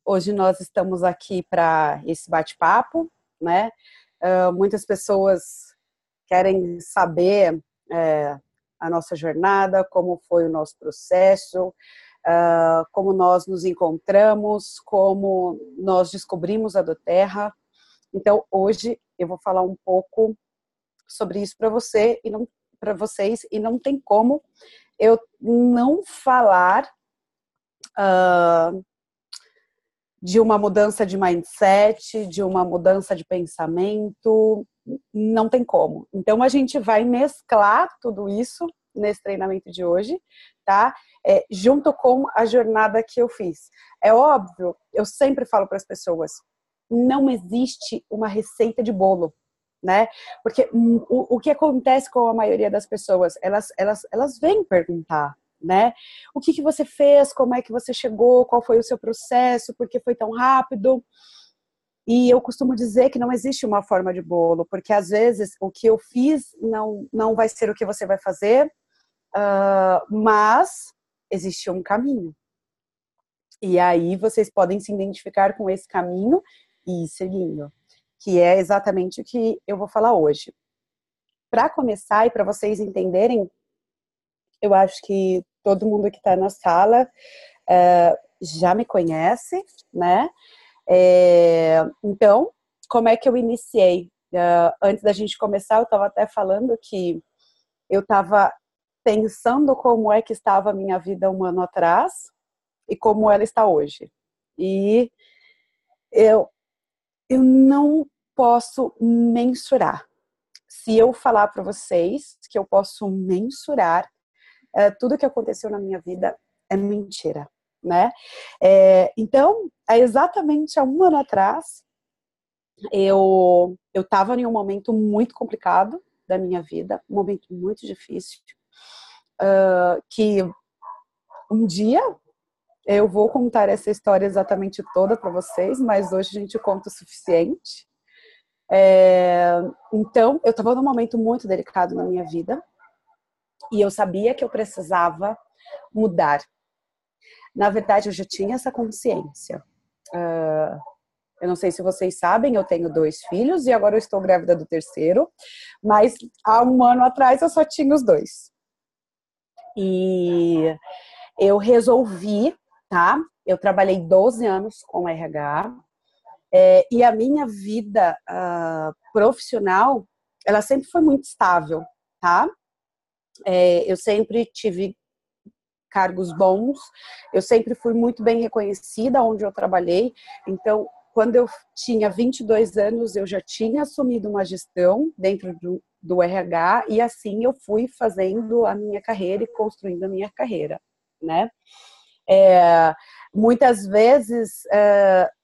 Hoje nós estamos aqui para esse bate-papo, né? Muitas pessoas querem saber a nossa jornada, como foi o nosso processo, como nós nos encontramos, como nós descobrimos a doTERRA. Então, hoje eu vou falar um pouco sobre isso para você e não para vocês, e não tem como eu não falar de uma mudança de mindset, de uma mudança de pensamento, não tem como. Então, a gente vai mesclar tudo isso nesse treinamento de hoje, tá? Junto com a jornada que eu fiz. É óbvio, eu sempre falo para as pessoas, não existe uma receita de bolo, né? Porque o que acontece com a maioria das pessoas, elas vêm perguntar, né? O que você fez? Como é que você chegou? Qual foi o seu processo? Por que foi tão rápido? E eu costumo dizer que não existe uma forma de bolo, porque às vezes o que eu fiz não vai ser o que você vai fazer, mas existe um caminho. E aí vocês podem se identificar com esse caminho e ir seguindo, que é exatamente o que eu vou falar hoje. Para começar e para vocês entenderem, eu acho que todo mundo que está na sala já me conhece, né? Então, como é que eu iniciei? Antes da gente começar, eu estava até falando que eu estava pensando como é que estava a minha vida um ano atrás e como ela está hoje. E eu não posso mensurar. Se eu falar para vocês que eu posso mensurar tudo que aconteceu na minha vida, é mentira, né? Então, exatamente há um ano atrás, eu estava em um momento muito complicado da minha vida, um momento muito difícil, que um dia eu vou contar essa história exatamente toda para vocês, mas hoje a gente conta o suficiente. Então, eu estava num momento muito delicado na minha vida e eu sabia que eu precisava mudar. Na verdade, eu já tinha essa consciência. Eu não sei se vocês sabem, eu tenho 2 filhos e agora eu estou grávida do terceiro, mas há um ano atrás eu só tinha os 2. E eu resolvi, tá? Eu trabalhei 12 anos com RH e a minha vida profissional, ela sempre foi muito estável, tá? Eu sempre tive cargos bons, eu sempre fui muito bem reconhecida onde eu trabalhei, então quando eu tinha 22 anos eu já tinha assumido uma gestão dentro do RH e assim eu fui fazendo a minha carreira e construindo a minha carreira, né? Muitas vezes,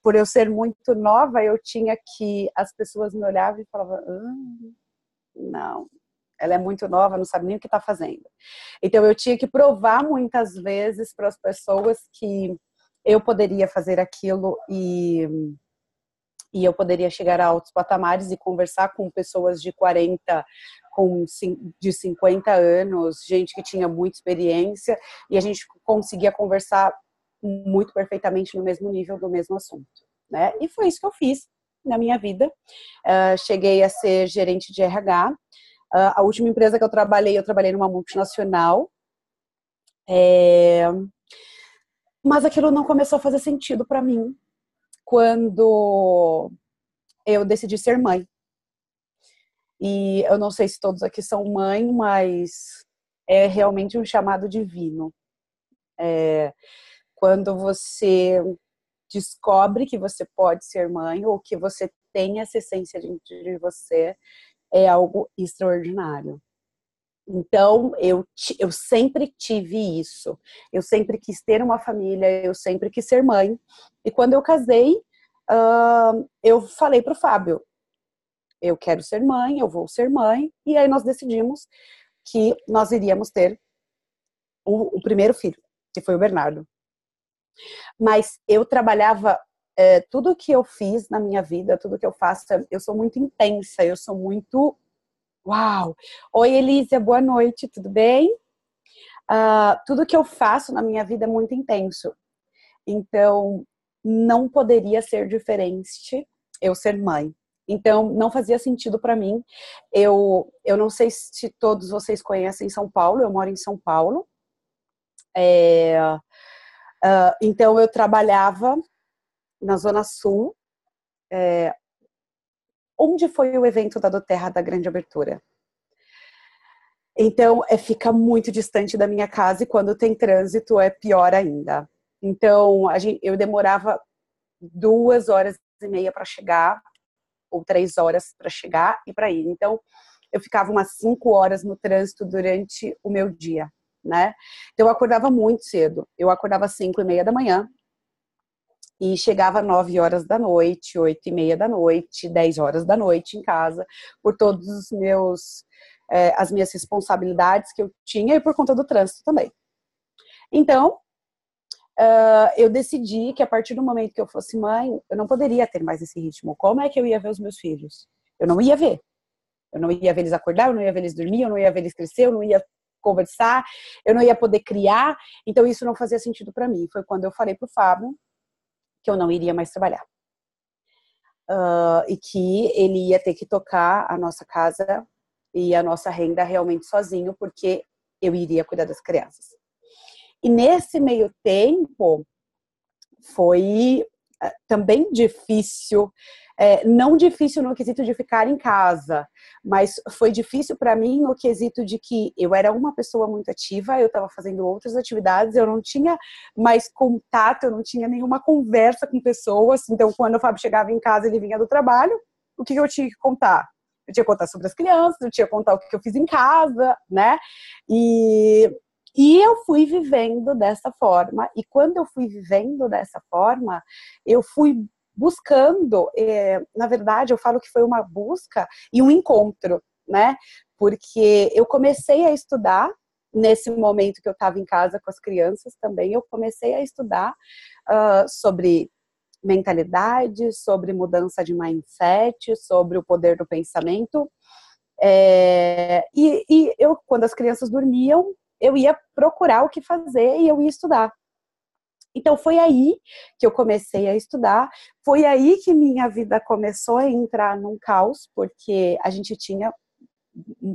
por eu ser muito nova, eu tinha que, as pessoas me olhavam e falavam, não, ela é muito nova, não sabe nem o que está fazendo. Então, eu tinha que provar muitas vezes para as pessoas que eu poderia fazer aquilo e eu poderia chegar a altos patamares e conversar com pessoas de 40, de 50 anos, gente que tinha muita experiência, e a gente conseguia conversar muito perfeitamente no mesmo nível do mesmo assunto, né? E foi isso que eu fiz na minha vida. Cheguei a ser gerente de RH. A última empresa que eu trabalhei numa multinacional, mas aquilo não começou a fazer sentido para mim quando eu decidi ser mãe. E eu não sei se todos aqui são mãe, mas é realmente um chamado divino. Quando você descobre que você pode ser mãe ou que você tem essa essência dentro de você, é algo extraordinário. Então, eu sempre tive isso. Eu sempre quis ter uma família, eu sempre quis ser mãe. E quando eu casei, eu falei para o Fábio, eu quero ser mãe, eu vou ser mãe. E aí nós decidimos que nós iríamos ter o primeiro filho, que foi o Bernardo. Mas eu trabalhava, tudo que eu fiz na minha vida, tudo que eu faço, eu sou muito intensa, eu sou muito... Uau! Oi, Elísia, boa noite, tudo bem? Tudo que eu faço na minha vida é muito intenso. Então, não poderia ser diferente eu ser mãe. Então, não fazia sentido para mim. Eu não sei se todos vocês conhecem São Paulo, eu moro em São Paulo. Então, eu trabalhava na Zona Sul, onde foi o evento da Doterra da Grande Abertura. Então, fica muito distante da minha casa e quando tem trânsito é pior ainda. Então, eu demorava 2 horas e meia para chegar, ou 3 horas para chegar e para ir. Então, eu ficava umas 5 horas no trânsito durante o meu dia, né? Então, eu acordava muito cedo. Eu acordava às 5:30 da manhã e chegava às 9 horas da noite, 8:30 da noite, 10 horas da noite em casa, por todos os as minhas responsabilidades que eu tinha e por conta do trânsito também. Então, eu decidi que a partir do momento que eu fosse mãe, eu não poderia ter mais esse ritmo. Como é que eu ia ver os meus filhos? Eu não ia ver. Eu não ia ver eles acordar, eu não ia ver eles dormir, eu não ia ver eles crescer, eu não ia conversar, eu não ia poder criar. Então, isso não fazia sentido para mim. Foi quando eu falei pro Fábio que eu não iria mais trabalhar. E que ele ia ter que tocar a nossa casa e a nossa renda realmente sozinho, porque eu iria cuidar das crianças. E nesse meio tempo, foi também difícil, não difícil no quesito de ficar em casa, mas foi difícil para mim no quesito de que eu era uma pessoa muito ativa, eu estava fazendo outras atividades, eu não tinha mais contato, eu não tinha nenhuma conversa com pessoas. Então, quando o Fábio chegava em casa, ele vinha do trabalho, o que eu tinha que contar? Eu tinha que contar sobre as crianças, eu tinha que contar o que eu fiz em casa, né? E eu fui vivendo dessa forma, e quando eu fui vivendo dessa forma, eu fui buscando, na verdade, eu falo que foi uma busca e um encontro, né? Porque eu comecei a estudar, nesse momento que eu estava em casa com as crianças também, eu comecei a estudar sobre mentalidade, sobre mudança de mindset, sobre o poder do pensamento. E eu, quando as crianças dormiam, eu ia procurar o que fazer e eu ia estudar. Então, foi aí que eu comecei a estudar, foi aí que minha vida começou a entrar num caos, porque a gente tinha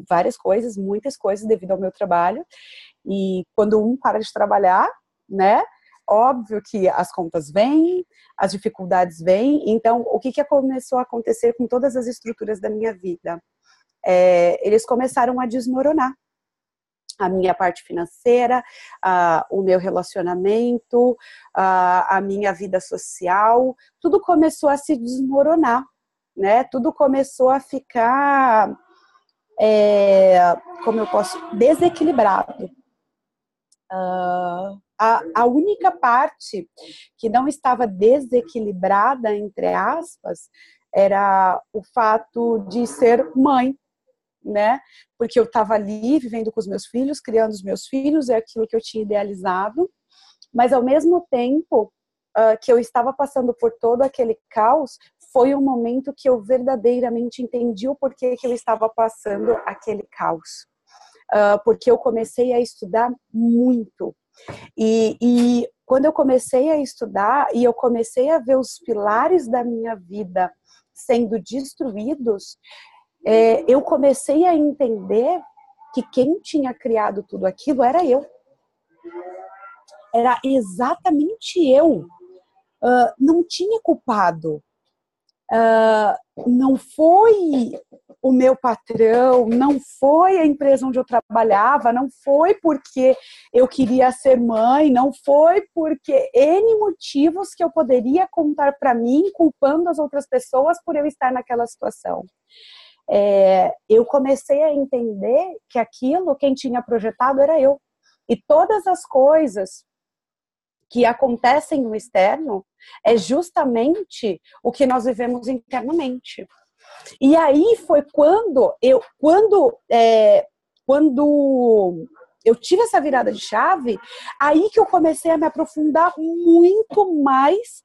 várias coisas, muitas coisas devido ao meu trabalho, e quando um para de trabalhar, né, óbvio que as contas vêm, as dificuldades vêm. Então, o que começou a acontecer com todas as estruturas da minha vida? Eles começaram a desmoronar. A minha parte financeira, o meu relacionamento, a minha vida social, tudo começou a se desmoronar, né? Tudo começou a ficar, como eu posso, desequilibrado. A única parte que não estava desequilibrada, entre aspas, era o fato de ser mãe, né? Porque eu estava ali vivendo com os meus filhos, criando os meus filhos, é aquilo que eu tinha idealizado, mas ao mesmo tempo que eu estava passando por todo aquele caos, foi um momento que eu verdadeiramente entendi o porquê que eu estava passando aquele caos. Porque eu comecei a estudar muito. E quando eu comecei a estudar e eu comecei a ver os pilares da minha vida sendo destruídos, eu comecei a entender que quem tinha criado tudo aquilo era eu. Era exatamente eu. Não tinha culpado. Não foi o meu patrão, não foi a empresa onde eu trabalhava, não foi porque eu queria ser mãe, não foi porque N motivos que eu poderia contar para mim, culpando as outras pessoas por eu estar naquela situação. Eu comecei a entender que aquilo, quem tinha projetado era eu. E todas as coisas que acontecem no externo é justamente o que nós vivemos internamente. E aí foi quando eu tive essa virada de chave, aí que eu comecei a me aprofundar muito mais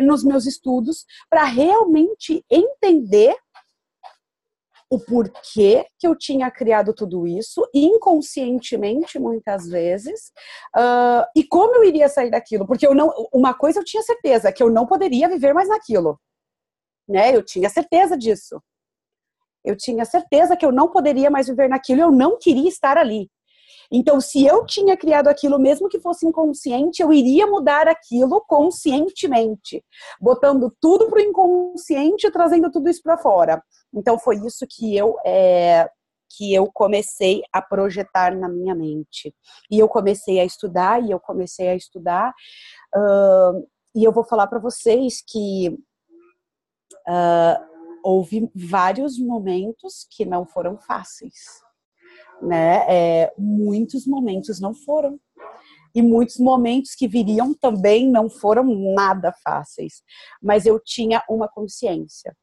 nos meus estudos, para realmente entender o porquê que eu tinha criado tudo isso, inconscientemente, muitas vezes, e como eu iria sair daquilo, porque uma coisa eu tinha certeza, que eu não poderia viver mais naquilo, né? Eu tinha certeza disso. Eu tinha certeza que eu não poderia mais viver naquilo, eu não queria estar ali. Então, se eu tinha criado aquilo, mesmo que fosse inconsciente, eu iria mudar aquilo conscientemente, botando tudo para o inconsciente e trazendo tudo isso para fora. Então, foi isso que eu comecei a projetar na minha mente. E eu comecei a estudar, e eu vou falar para vocês que houve vários momentos que não foram fáceis. Né? Muitos momentos não foram. E muitos momentos que viriam também não foram nada fáceis. Mas eu tinha uma consciência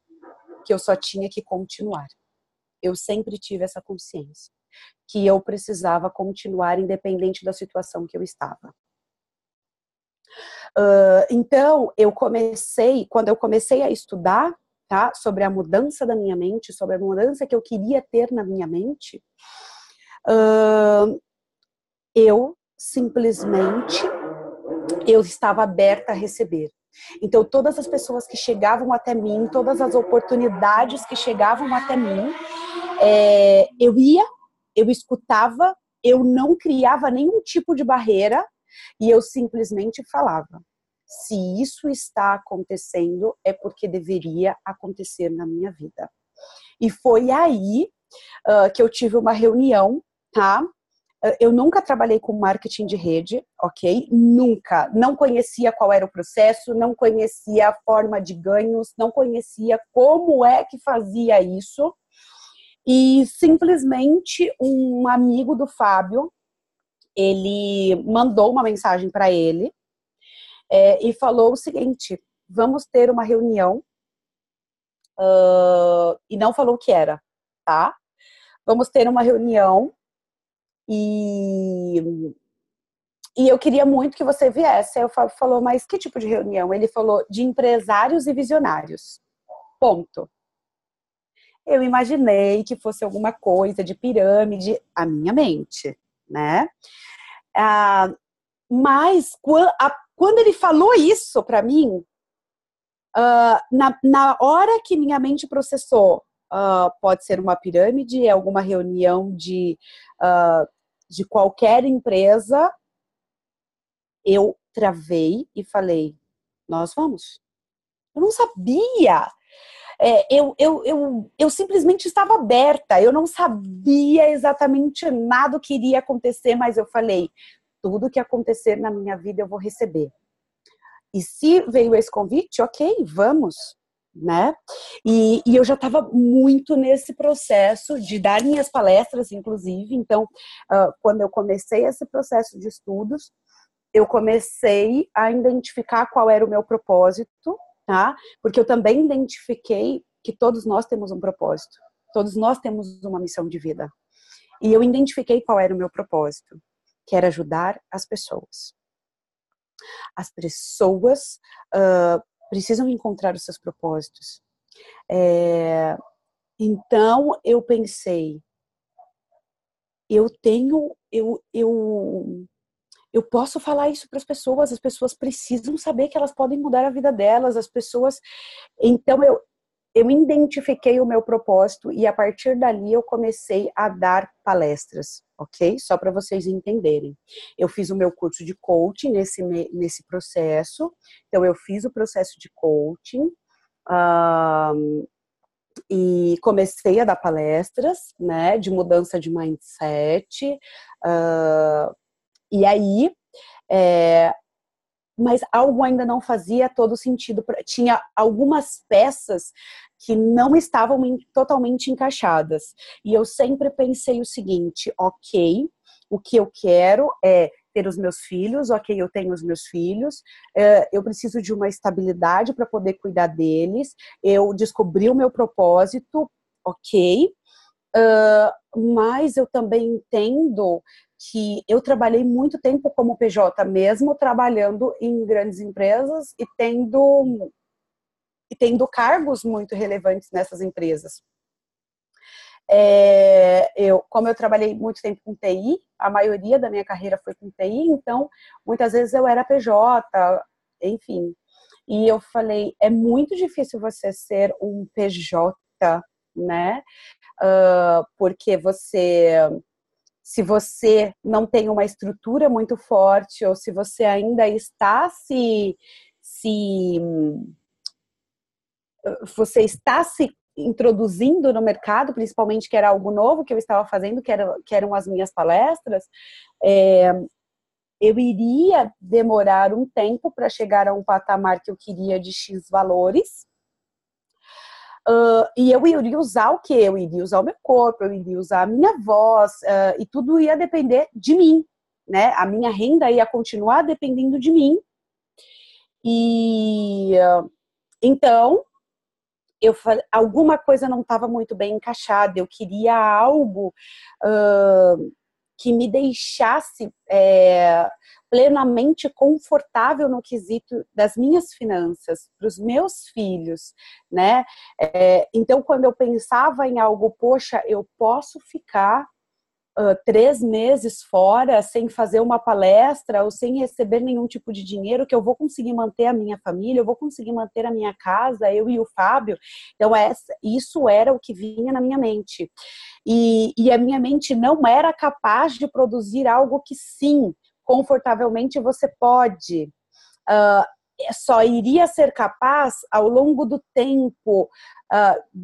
que eu só tinha que continuar. Eu sempre tive essa consciência que eu precisava continuar independente da situação que eu estava. Então, quando eu comecei a estudar, tá, sobre a mudança da minha mente, sobre a mudança que eu queria ter na minha mente, eu simplesmente estava aberta a receber. Então, todas as pessoas que chegavam até mim, todas as oportunidades que chegavam até mim, eu escutava, eu não criava nenhum tipo de barreira e eu simplesmente falava: se isso está acontecendo, é porque deveria acontecer na minha vida. E foi aí que eu tive uma reunião, tá? Eu nunca trabalhei com marketing de rede, ok? Nunca. Não conhecia qual era o processo, não conhecia a forma de ganhos, não conhecia como é que fazia isso. E simplesmente um amigo do Fábio, ele mandou uma mensagem para ele e falou o seguinte: vamos ter uma reunião, e não falou o que era, tá? Vamos ter uma reunião e eu queria muito que você viesse. Aí o Fábio falou: mas que tipo de reunião? Ele falou: de empresários e visionários. Ponto. Eu imaginei que fosse alguma coisa de pirâmide, a minha mente, né? Mas quando ele falou isso para mim, na hora que minha mente processou, pode ser uma pirâmide, é alguma reunião de qualquer empresa, eu travei e falei: nós vamos. Eu não sabia. Eu simplesmente estava aberta. Eu não sabia exatamente nada que iria acontecer, mas eu falei: tudo que acontecer na minha vida eu vou receber. E se veio esse convite, ok, vamos, né? E eu já estava muito nesse processo de dar minhas palestras, inclusive. Então, quando eu comecei esse processo de estudos, eu comecei a identificar qual era o meu propósito, tá? Porque eu também identifiquei que todos nós temos um propósito. Todos nós temos uma missão de vida. E eu identifiquei qual era o meu propósito, que era ajudar as pessoas. As pessoas precisam encontrar os seus propósitos. Então, eu pensei, eu posso falar isso para as pessoas precisam saber que elas podem mudar a vida delas, as pessoas... Então, eu identifiquei o meu propósito e a partir dali eu comecei a dar palestras, ok? Só para vocês entenderem. Eu fiz o meu curso de coaching nesse processo, então eu fiz o processo de coaching e comecei a dar palestras, né, de mudança de mindset, e aí... mas algo ainda não fazia todo sentido. Tinha algumas peças que não estavam totalmente encaixadas. E eu sempre pensei o seguinte: ok, o que eu quero é ter os meus filhos, ok, eu tenho os meus filhos, eu preciso de uma estabilidade para poder cuidar deles, eu descobri o meu propósito, ok, mas eu também entendo que eu trabalhei muito tempo como PJ, mesmo trabalhando em grandes empresas e tendo cargos muito relevantes nessas empresas. Como eu trabalhei muito tempo com TI, a maioria da minha carreira foi com TI, então muitas vezes eu era PJ, enfim. E eu falei, é muito difícil você ser um PJ, né? Porque se você não tem uma estrutura muito forte, ou se você ainda está você está se introduzindo no mercado, principalmente que era algo novo que eu estava fazendo, que eram as minhas palestras, eu iria demorar um tempo para chegar a um patamar que eu queria de X valores. E eu iria usar o quê? Eu iria usar o meu corpo, eu iria usar a minha voz, e tudo ia depender de mim, né? A minha renda ia continuar dependendo de mim. E então, alguma coisa não estava muito bem encaixada. Eu queria algo que me deixasse plenamente confortável no quesito das minhas finanças, para os meus filhos, né? Então, quando eu pensava em algo, poxa, eu posso ficar 3 meses fora sem fazer uma palestra ou sem receber nenhum tipo de dinheiro, que eu vou conseguir manter a minha família, eu vou conseguir manter a minha casa, eu e o Fábio. Então, isso era o que vinha na minha mente. E a minha mente não era capaz de produzir algo que, sim, confortavelmente você pode. Só iria ser capaz ao longo do tempo,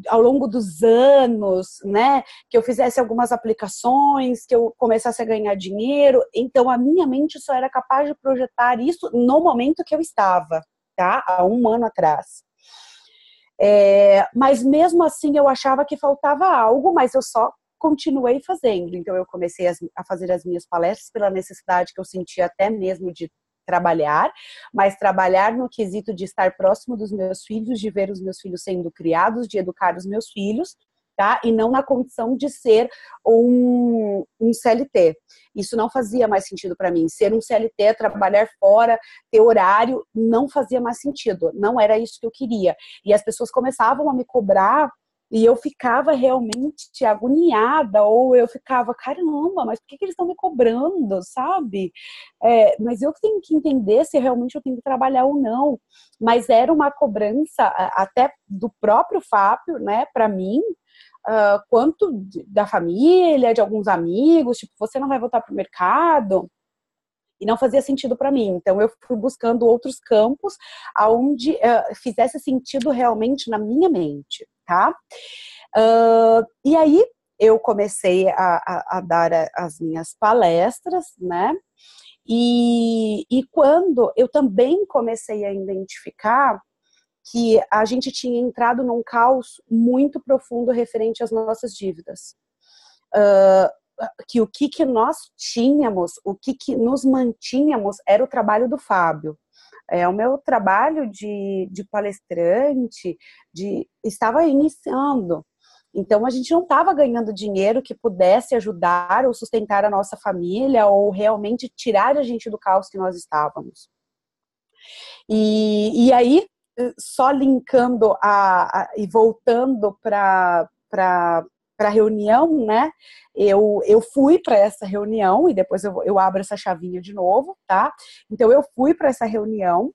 ao longo dos anos, né? Que eu fizesse algumas aplicações, que eu começasse a ganhar dinheiro. Então, a minha mente só era capaz de projetar isso no momento que eu estava, tá? Há um ano atrás. Mas mesmo assim eu achava que faltava algo, mas eu só continuei fazendo. Então eu comecei a fazer as minhas palestras pela necessidade que eu sentia até mesmo de trabalhar, mas trabalhar no quesito de estar próximo dos meus filhos, de ver os meus filhos sendo criados, de educar os meus filhos, tá? E não na condição de ser um CLT. Isso não fazia mais sentido para mim. Ser um CLT, trabalhar fora, ter horário, não fazia mais sentido. Não era isso que eu queria. E as pessoas começavam a me cobrar e eu ficava realmente agoniada, ou eu ficava, caramba, mas por que eles estão me cobrando, sabe? Mas eu tenho que entender se realmente eu tenho que trabalhar ou não. Mas era uma cobrança até do próprio Fábio, né, para mim, quanto da família, de alguns amigos, tipo, você não vai voltar para o mercado, e não fazia sentido para mim. Então eu fui buscando outros campos aonde fizesse sentido realmente na minha mente, tá? E aí eu comecei a dar as minhas palestras, né? E quando eu também comecei a identificar que a gente tinha entrado num caos muito profundo referente às nossas dívidas. Que o que nós tínhamos, o que nos mantínhamos era o trabalho do Fábio. O meu trabalho de palestrante estava iniciando. Então, a gente não estava ganhando dinheiro que pudesse ajudar ou sustentar a nossa família ou realmente tirar a gente do caos que nós estávamos. E aí, só linkando e voltando para a reunião, né? Eu fui para essa reunião e depois eu abro essa chavinha de novo, tá? Então, eu fui para essa reunião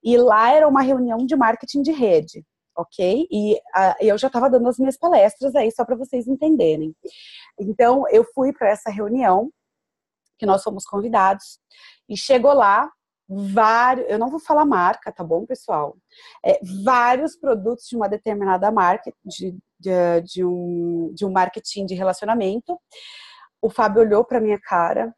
e lá era uma reunião de marketing de rede, ok? E eu já estava dando as minhas palestras aí, só para vocês entenderem. Então, eu fui para essa reunião, que nós fomos convidados, e chegou lá eu não vou falar marca, tá bom, pessoal? Vários produtos de uma determinada marca, de um marketing de relacionamento. O Fábio olhou para minha cara,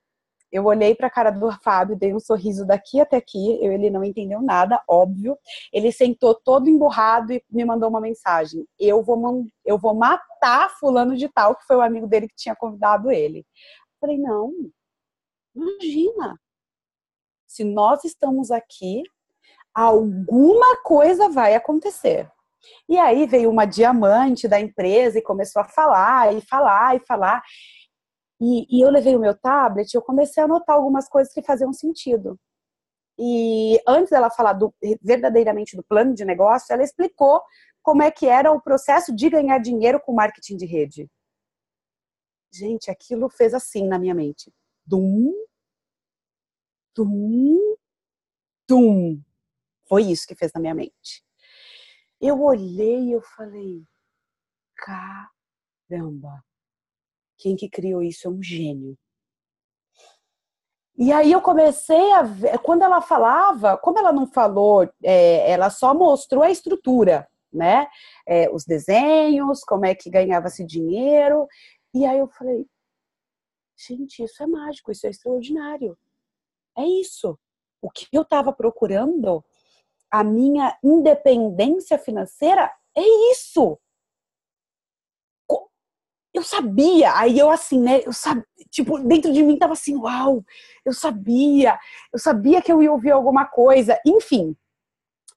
eu olhei para a cara do Fábio, dei um sorriso daqui até aqui, ele não entendeu nada, óbvio. Ele sentou todo emburrado e me mandou uma mensagem: eu vou matar fulano de tal, que foi o amigo dele que tinha convidado ele. Eu falei, não, imagina. Se nós estamos aqui, alguma coisa vai acontecer. E aí veio uma diamante da empresa e começou a falar, e falar, e falar. E eu levei o meu tablet e eu comecei a anotar algumas coisas que faziam sentido. E antes dela falar verdadeiramente do plano de negócio, ela explicou como é que era o processo de ganhar dinheiro com marketing de rede. Gente, aquilo fez assim na minha mente. Dum, dum, dum. Foi isso que fez na minha mente. Eu olhei e eu falei, caramba, quem que criou isso é um gênio. E aí eu comecei a ver, quando ela falava, como ela não falou, ela só mostrou a estrutura, né? Os desenhos, como é que ganhava-se dinheiro. E aí eu falei, gente, isso é mágico, isso é extraordinário. É isso. O que eu estava procurando, a minha independência financeira, é isso. Eu sabia, aí eu assim, né, eu sabia, tipo, dentro de mim tava assim, uau, eu sabia que eu ia ouvir alguma coisa, enfim.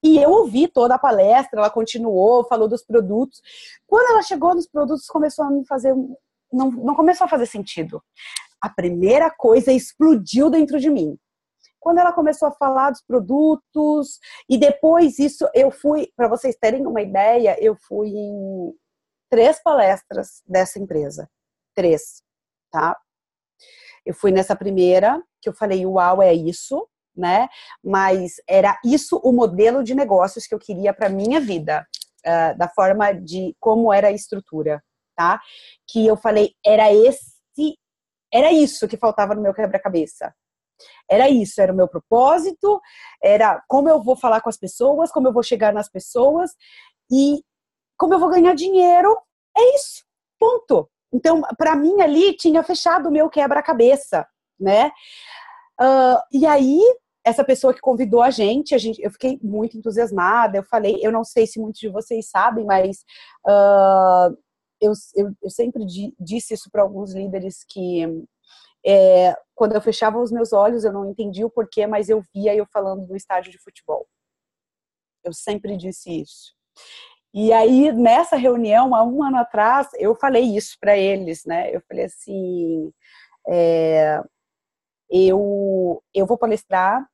E eu ouvi toda a palestra, ela continuou, falou dos produtos. Quando ela chegou nos produtos, começou a me fazer, não começou a fazer sentido. A primeira coisa explodiu dentro de mim. Quando ela começou a falar dos produtos, e depois isso, eu fui, para vocês terem uma ideia, eu fui em 3 palestras dessa empresa. 3, tá? Eu fui nessa primeira, que eu falei, uau, é isso, né? Mas era isso o modelo de negócios que eu queria para minha vida, da forma de como era a estrutura, tá? Que eu falei, era isso que faltava no meu quebra-cabeça. Era isso, era o meu propósito, era como eu vou falar com as pessoas, como eu vou chegar nas pessoas e como eu vou ganhar dinheiro. É isso, ponto. Então, para mim ali tinha fechado o meu quebra-cabeça, né? E aí, essa pessoa que convidou eu fiquei muito entusiasmada. Eu falei, eu não sei se muitos de vocês sabem, mas eu sempre disse isso para alguns líderes que quando eu fechava os meus olhos, eu não entendia o porquê, mas eu via eu falando no estádio de futebol. Eu sempre disse isso. E aí, nessa reunião, há um ano atrás, eu falei isso para eles, né? Eu falei assim, eu vou palestrar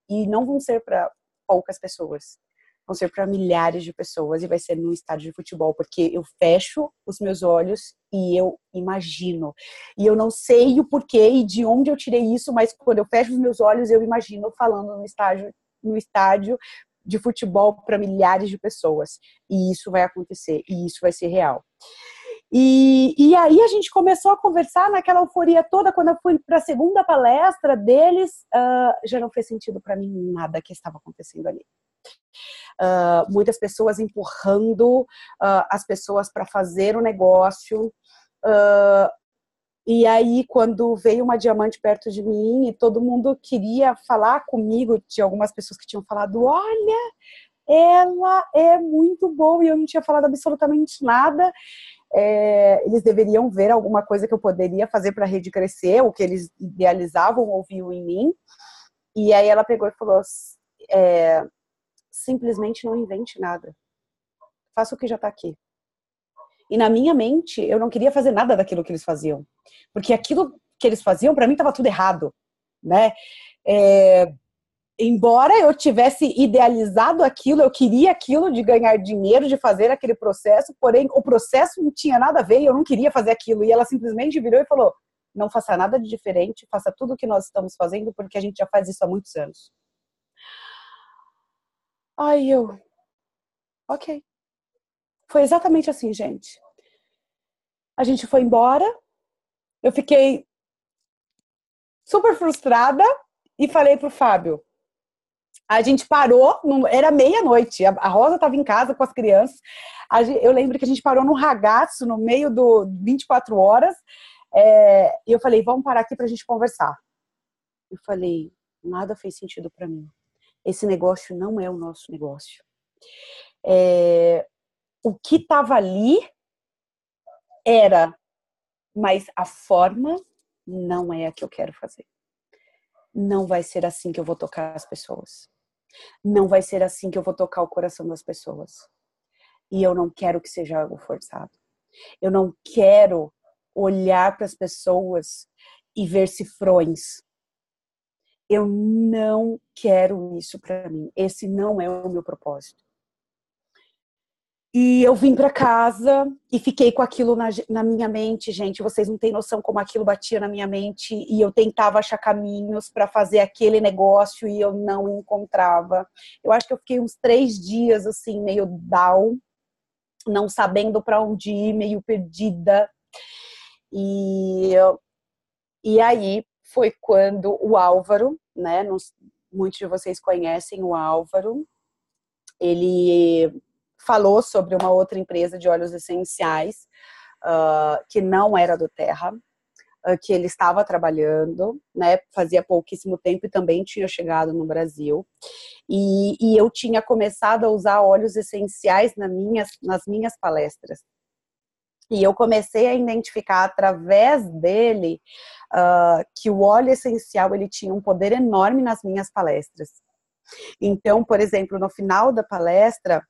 e não vão ser para poucas pessoas, vão ser para milhares de pessoas e vai ser num estádio de futebol, porque eu fecho os meus olhos e eu imagino. E eu não sei o porquê e de onde eu tirei isso, mas quando eu fecho os meus olhos, eu imagino falando no estádio de futebol para milhares de pessoas. E isso vai acontecer, e isso vai ser real. E aí a gente começou a conversar naquela euforia toda. Quando eu fui para a segunda palestra deles, já não fez sentido para mim nada que estava acontecendo ali. Muitas pessoas empurrando as pessoas para fazer o negócio. E aí, quando veio uma diamante perto de mim e todo mundo queria falar comigo, tinha algumas pessoas que tinham falado, olha, ela é muito boa, e eu não tinha falado absolutamente nada. Eles deveriam ver alguma coisa que eu poderia fazer para a rede crescer, o que eles idealizavam ou viam em mim. E aí ela pegou e falou, simplesmente não invente nada. Faça o que já está aqui. E na minha mente, eu não queria fazer nada daquilo que eles faziam. Porque aquilo que eles faziam, para mim, estava tudo errado, né? Embora eu tivesse idealizado aquilo, eu queria aquilo de ganhar dinheiro, de fazer aquele processo, porém o processo não tinha nada a ver e eu não queria fazer aquilo. E ela simplesmente virou e falou, não faça nada de diferente, faça tudo o que nós estamos fazendo, porque a gente já faz isso há muitos anos. Aí eu, ok. Foi exatamente assim, gente. A gente foi embora, eu fiquei super frustrada e falei pro Fábio, a gente parou, era meia-noite, a Rosa estava em casa com as crianças, eu lembro que a gente parou num ragazzo no meio do 24 horas, e eu falei, vamos parar aqui para a gente conversar. Eu falei, nada fez sentido para mim. Esse negócio não é o nosso negócio. O que estava ali era, mas a forma não é a que eu quero fazer. Não vai ser assim que eu vou tocar as pessoas. Não vai ser assim que eu vou tocar o coração das pessoas. E eu não quero que seja algo forçado. Eu não quero olhar para as pessoas e ver cifrões. Eu não quero isso para mim. Esse não é o meu propósito. E eu vim para casa e fiquei com aquilo na minha mente, gente. Vocês não têm noção como aquilo batia na minha mente. E eu tentava achar caminhos para fazer aquele negócio e eu não encontrava. Eu acho que eu fiquei uns 3 dias, assim, meio down, não sabendo para onde ir, meio perdida. E, e aí foi quando o Álvaro, né? Muitos de vocês conhecem o Álvaro. Ele falou sobre uma outra empresa de óleos essenciais, que não era do Terra, que ele estava trabalhando, né? Fazia pouquíssimo tempo e também tinha chegado no Brasil. E eu tinha começado a usar óleos essenciais nas minhas palestras. E eu comecei a identificar através dele que o óleo essencial ele tinha um poder enorme nas minhas palestras. Então, por exemplo, no final da palestra,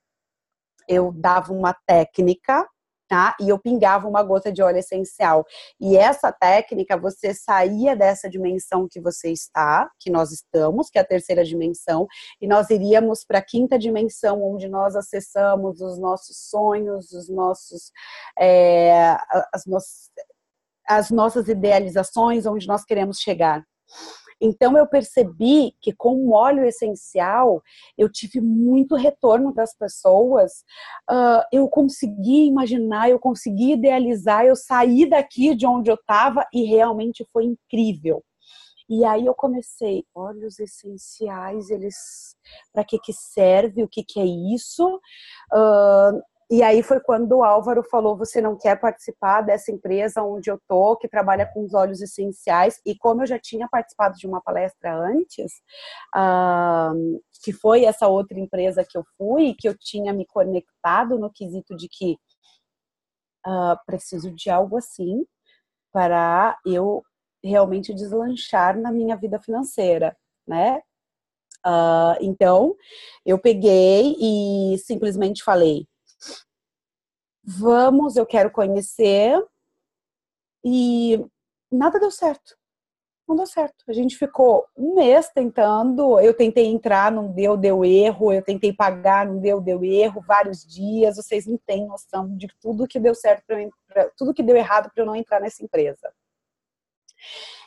eu dava uma técnica, tá? E eu pingava uma gota de óleo essencial. E essa técnica, você saía dessa dimensão que você está, que nós estamos, que é a terceira dimensão, e nós iríamos para a quinta dimensão, onde nós acessamos os nossos sonhos, as nossas idealizações, onde nós queremos chegar. Então, eu percebi que com o óleo essencial, eu tive muito retorno das pessoas, eu consegui imaginar, eu consegui idealizar, eu saí daqui de onde eu estava e realmente foi incrível. E aí eu comecei, óleos essenciais, eles, para que serve, o que é isso? E aí foi quando o Álvaro falou, você não quer participar dessa empresa onde eu tô, que trabalha com os óleos essenciais? E como eu já tinha participado de uma palestra antes, que foi essa outra empresa que eu fui, que eu tinha me conectado no quesito de que preciso de algo assim para eu realmente deslanchar na minha vida financeira, né? Então, eu peguei e simplesmente falei, vamos, eu quero conhecer, e nada deu certo. Não deu certo. A gente ficou um mês tentando, eu tentei entrar, não deu, deu erro, eu tentei pagar, não deu, deu erro, vários dias, vocês não têm noção de tudo que deu certo tudo que deu errado para eu não entrar nessa empresa.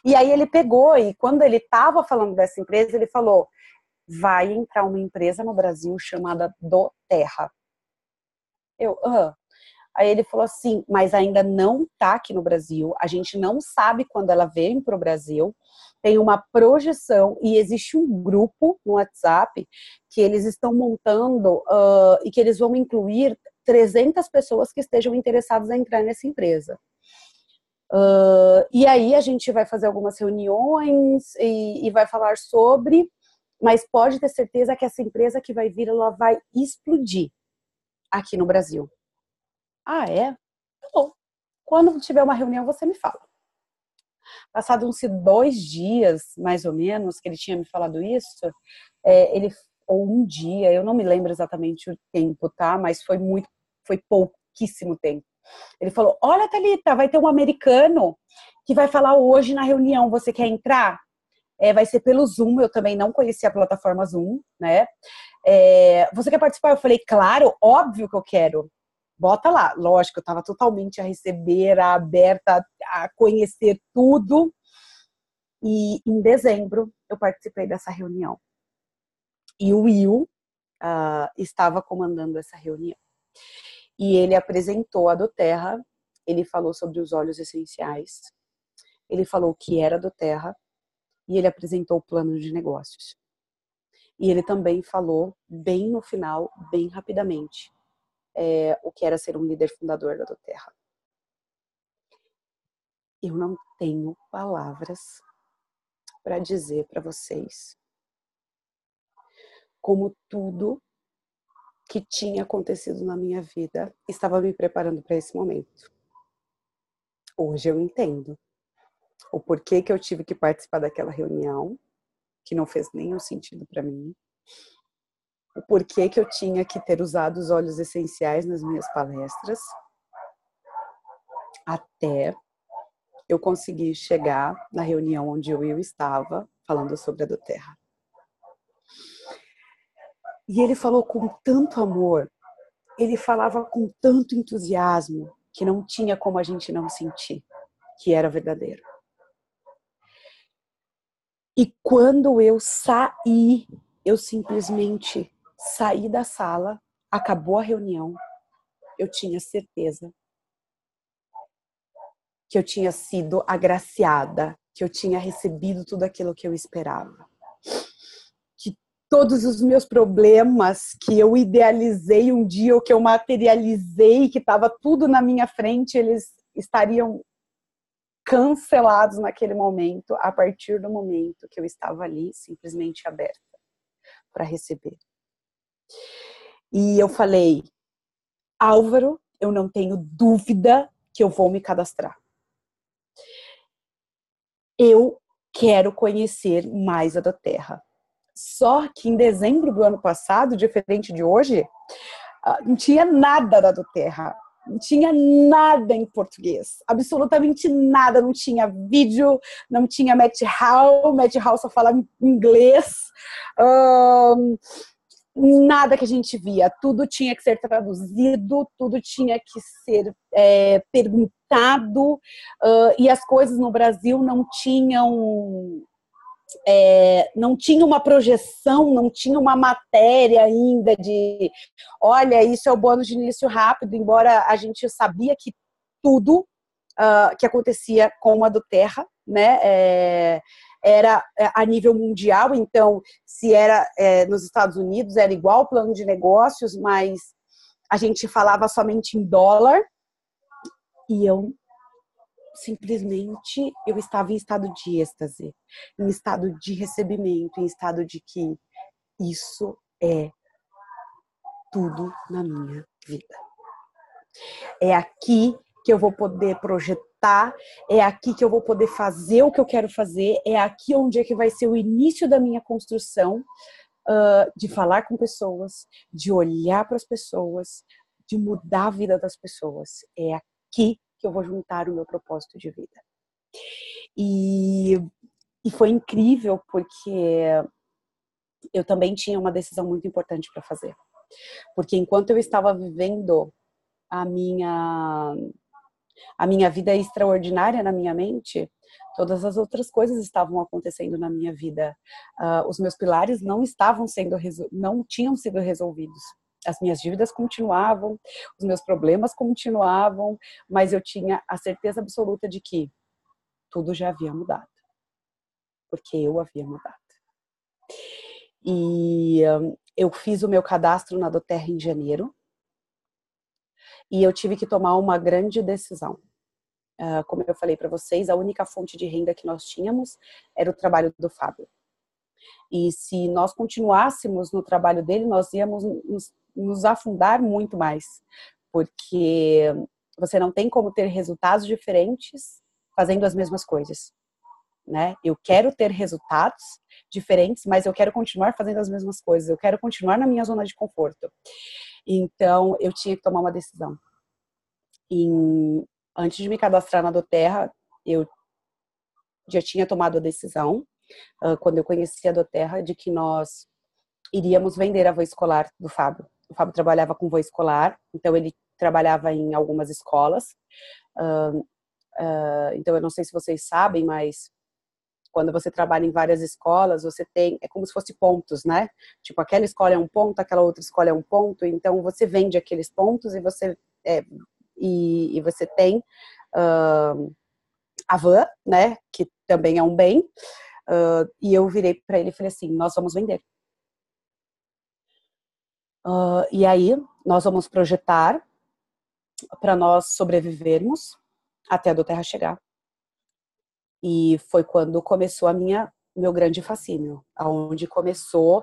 E aí ele pegou, e quando ele estava falando dessa empresa, ele falou, vai entrar uma empresa no Brasil chamada Do Terra. Eu, Aí ele falou assim, mas ainda não está aqui no Brasil, a gente não sabe quando ela vem para o Brasil, tem uma projeção e existe um grupo no WhatsApp que eles estão montando e que eles vão incluir 300 pessoas que estejam interessadas em entrar nessa empresa. E aí a gente vai fazer algumas reuniões e vai falar sobre, mas pode ter certeza que essa empresa que vai vir, ela vai explodir aqui no Brasil. Ah, é? Tá bom. Quando tiver uma reunião, você me fala. Passados uns 2 dias, mais ou menos, que ele tinha me falado isso, ou um dia, eu não me lembro exatamente o tempo, tá? Mas foi pouquíssimo tempo. Ele falou, olha, Thalita, vai ter um americano que vai falar hoje na reunião, você quer entrar? Vai ser pelo Zoom, eu também não conhecia a plataforma Zoom, né? Você quer participar? Eu falei, claro, óbvio que eu quero. Bota lá. Lógico, eu estava totalmente a receber, aberta a conhecer tudo. E em dezembro eu participei dessa reunião. E o Will estava comandando essa reunião. E ele apresentou a doTERRA, ele falou sobre os óleos essenciais, ele falou o que era doTERRA e ele apresentou o plano de negócios. E ele também falou, bem no final, bem rapidamente, o que era ser um líder fundador da doTERRA. Eu não tenho palavras para dizer para vocês como tudo que tinha acontecido na minha vida estava me preparando para esse momento. Hoje eu entendo o porquê que eu tive que participar daquela reunião, que não fez nenhum sentido para mim, o porquê que eu tinha que ter usado os óleos essenciais nas minhas palestras, até eu conseguir chegar na reunião onde eu estava, falando sobre a doTERRA. E ele falou com tanto amor, ele falava com tanto entusiasmo que não tinha como a gente não sentir que era verdadeiro. E quando eu saí, eu simplesmente saí da sala, acabou a reunião, eu tinha certeza que eu tinha sido agraciada, que eu tinha recebido tudo aquilo que eu esperava. Que todos os meus problemas que eu idealizei um dia, ou que eu materializei, que estava tudo na minha frente, eles estariam cancelados naquele momento, a partir do momento que eu estava ali, simplesmente aberta para receber. E eu falei, Álvaro, eu não tenho dúvida que eu vou me cadastrar. Eu quero conhecer mais a doTERRA. Só que em dezembro do ano passado, diferente de hoje, não tinha nada da doTERRA. Não tinha nada em português. Absolutamente nada. Não tinha vídeo, não tinha Matt Hall só falava inglês. Nada que a gente via. Tudo tinha que ser traduzido, tudo tinha que ser perguntado. E as coisas no Brasil não tinham... não tinha uma projeção, não tinha uma matéria ainda de, olha, isso é o bônus de início rápido, embora a gente sabia que tudo que acontecia com a doTERRA, né, era a nível mundial, então se era nos Estados Unidos era igual o plano de negócios, mas a gente falava somente em dólar, e eu simplesmente eu estava em estado de êxtase, em estado de recebimento, em estado de que isso é tudo na minha vida. É aqui que eu vou poder projetar, é aqui que eu vou poder fazer o que eu quero fazer, é aqui onde é que vai ser o início da minha construção, de falar com pessoas, de olhar para as pessoas, de mudar a vida das pessoas. É aqui que eu vou juntar o meu propósito de vida. E foi incrível porque eu também tinha uma decisão muito importante para fazer. Porque enquanto eu estava vivendo a minha vida extraordinária na minha mente, todas as outras coisas estavam acontecendo na minha vida. Os meus pilares não tinham sido resolvidos. As minhas dívidas continuavam, os meus problemas continuavam, mas eu tinha a certeza absoluta de que tudo já havia mudado. Porque eu havia mudado. E eu fiz o meu cadastro na doTERRA em janeiro, e eu tive que tomar uma grande decisão. Como eu falei para vocês, a única fonte de renda que nós tínhamos era o trabalho do Fábio. E se nós continuássemos no trabalho dele, nós íamos nos afundar muito mais, porque você não tem como ter resultados diferentes fazendo as mesmas coisas, né? Eu quero ter resultados diferentes, mas eu quero continuar fazendo as mesmas coisas, eu quero continuar na minha zona de conforto. Então, eu tinha que tomar uma decisão. Antes de me cadastrar na doTERRA, eu já tinha tomado a decisão, quando eu conheci a doTERRA, de que nós iríamos vender a van escolar do Fábio. O Fábio trabalhava com van escolar, então ele trabalhava em algumas escolas. Então, eu não sei se vocês sabem, mas quando você trabalha em várias escolas, você tem, é como se fosse pontos, né? Tipo, aquela escola é um ponto, aquela outra escola é um ponto, então você vende aqueles pontos e você você tem a van, né, que também é um bem, e eu virei para ele e falei assim, nós vamos vender. E aí, nós vamos projetar para nós sobrevivermos até a doTERRA chegar. E foi quando começou meu grande fascínio, onde começou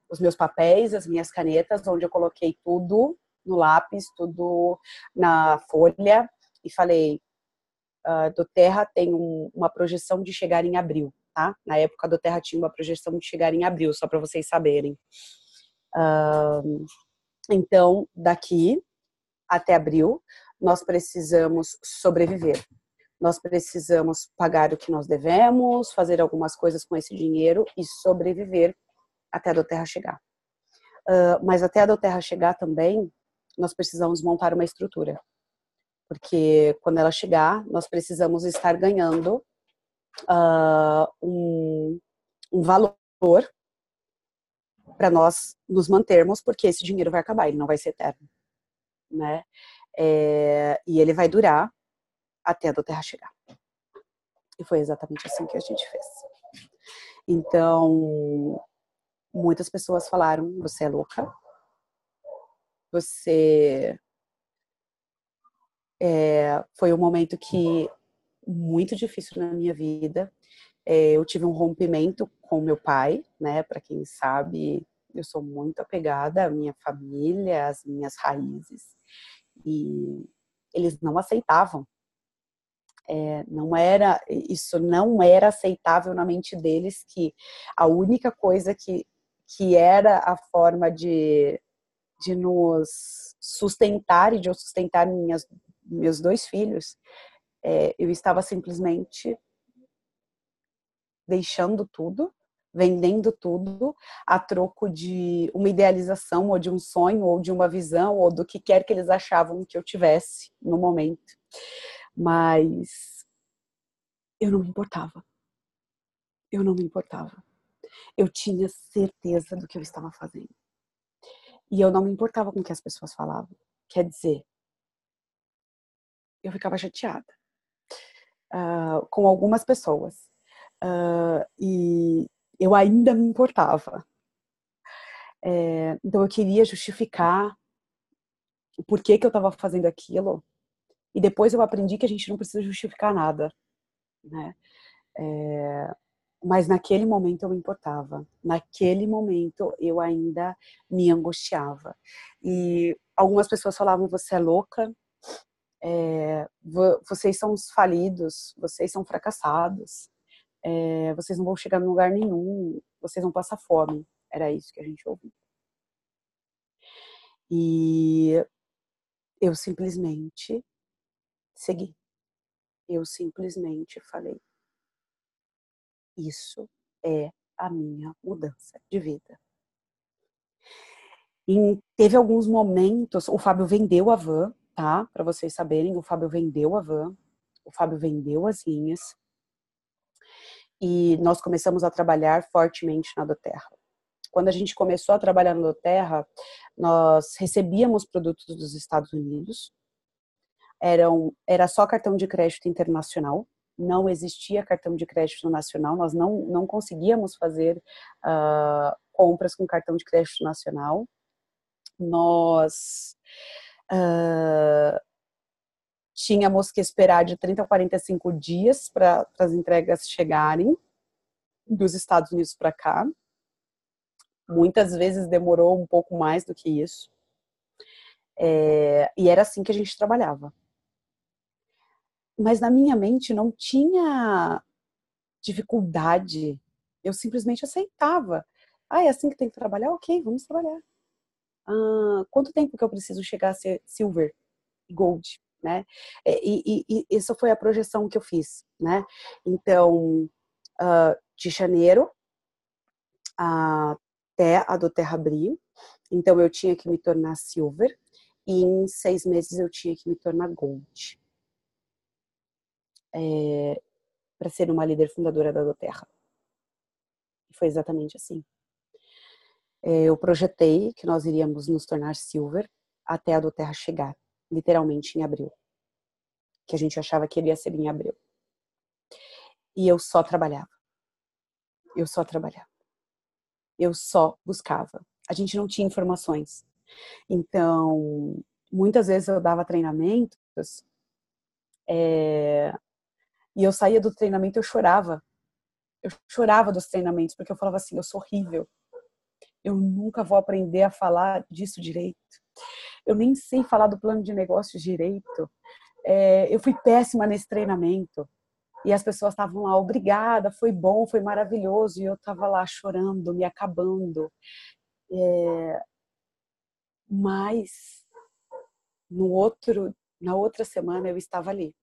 os meus papéis, as minhas canetas, onde eu coloquei tudo no lápis, tudo na folha, e falei, doTERRA tem uma projeção de chegar em abril, tá? Na época, a doTERRA tinha uma projeção de chegar em abril, só para vocês saberem. Então, daqui até abril, nós precisamos sobreviver. Nós precisamos pagar o que nós devemos, fazer algumas coisas com esse dinheiro e sobreviver até a doTERRA chegar. Mas até a do Terra chegar também, nós precisamos montar uma estrutura. Porque quando ela chegar, nós precisamos estar ganhando um valor para nós nos mantermos, porque esse dinheiro vai acabar, ele não vai ser eterno, né? E ele vai durar até a do Terra chegar. E foi exatamente assim que a gente fez. Então, muitas pessoas falaram, você é louca, você... foi um momento que muito difícil na minha vida. Eu tive um rompimento com meu pai, né? Para quem sabe, eu sou muito apegada à minha família, às minhas raízes. E eles não aceitavam. Isso não era aceitável na mente deles, que a única coisa que era a forma de nos sustentar e de eu sustentar meus 2 filhos, eu estava simplesmente deixando tudo, vendendo tudo, a troco de uma idealização, ou de um sonho, ou de uma visão, ou do que quer que eles achavam que eu tivesse no momento. Mas eu não me importava. Eu não me importava. Eu tinha certeza do que eu estava fazendo. E eu não me importava com o que as pessoas falavam. Quer dizer, eu ficava chateada com algumas pessoas. E eu ainda me importava. Então eu queria justificar o porquê que eu estava fazendo aquilo. E depois eu aprendi que a gente não precisa justificar nada, né? Mas naquele momento eu me importava. Naquele momento eu ainda me angustiava. E algumas pessoas falavam, você é louca, vocês são os falidos, vocês são fracassados, vocês não vão chegar em lugar nenhum, vocês vão passar fome. Era isso que a gente ouvia. E eu simplesmente segui. Eu simplesmente falei, isso é a minha mudança de vida. E teve alguns momentos, o Fábio vendeu a van, tá? Para vocês saberem, o Fábio vendeu a van, o Fábio vendeu as linhas, e nós começamos a trabalhar fortemente na Doterra. Quando a gente começou a trabalhar na Doterra, nós recebíamos produtos dos Estados Unidos, era só cartão de crédito internacional, não existia cartão de crédito nacional, nós não conseguíamos fazer compras com cartão de crédito nacional. Nós tínhamos que esperar de 30 a 45 dias para as entregas chegarem dos Estados Unidos para cá. Muitas vezes demorou um pouco mais do que isso. E era assim que a gente trabalhava. Mas na minha mente não tinha dificuldade. Eu simplesmente aceitava. É assim que tem que trabalhar? Ok, vamos trabalhar. Quanto tempo que eu preciso chegar a ser silver e gold, né? E essa foi a projeção que eu fiz, né? Então, de janeiro até a do Terra abrir, então eu tinha que me tornar silver, e em 6 meses eu tinha que me tornar gold. Para ser uma líder fundadora da Doterra. E foi exatamente assim. Eu projetei que nós iríamos nos tornar silver até a Doterra chegar, literalmente em abril. Que a gente achava que ele ia ser em abril. E eu só trabalhava. Eu só trabalhava. Eu só buscava. A gente não tinha informações. Então, muitas vezes eu dava treinamentos e eu saía do treinamento e eu chorava. Eu chorava dos treinamentos, porque eu falava assim, eu sou horrível. Eu nunca vou aprender a falar disso direito. Eu nem sei falar do plano de negócios direito. Eu fui péssima nesse treinamento. E as pessoas estavam lá, obrigada, foi bom, foi maravilhoso. E eu estava lá chorando, me acabando. Mas na outra semana eu estava ali,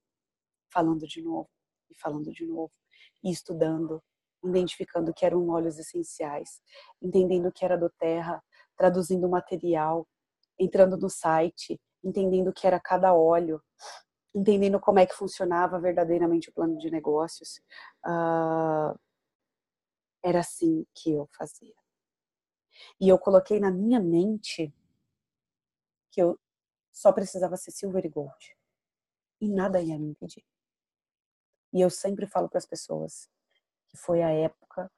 falando de novo, e falando de novo, e estudando, identificando que eram óleos essenciais, entendendo que era do terra, traduzindo o material, entrando no site, entendendo o que era cada óleo, entendendo como é que funcionava verdadeiramente o plano de negócios. Era assim que eu fazia. E eu coloquei na minha mente que eu só precisava ser Silver e Gold. E nada ia me impedir. E eu sempre falo para as pessoas que foi a época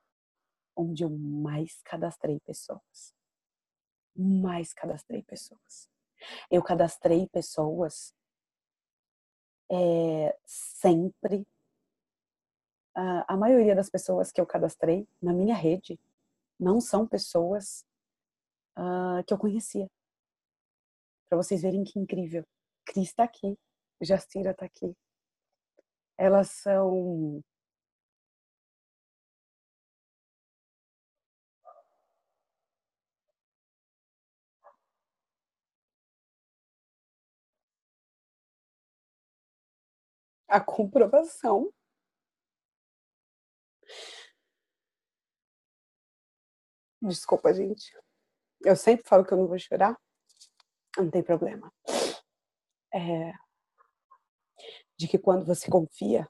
onde eu mais cadastrei pessoas. Mais cadastrei pessoas. Eu cadastrei pessoas sempre. A maioria das pessoas que eu cadastrei na minha rede não são pessoas que eu conhecia. Para vocês verem que incrível. Cris está aqui, Jacira está aqui. Elas são a comprovação. Desculpa, gente. Eu sempre falo que eu não vou chorar. Não tem problema. De que quando você confia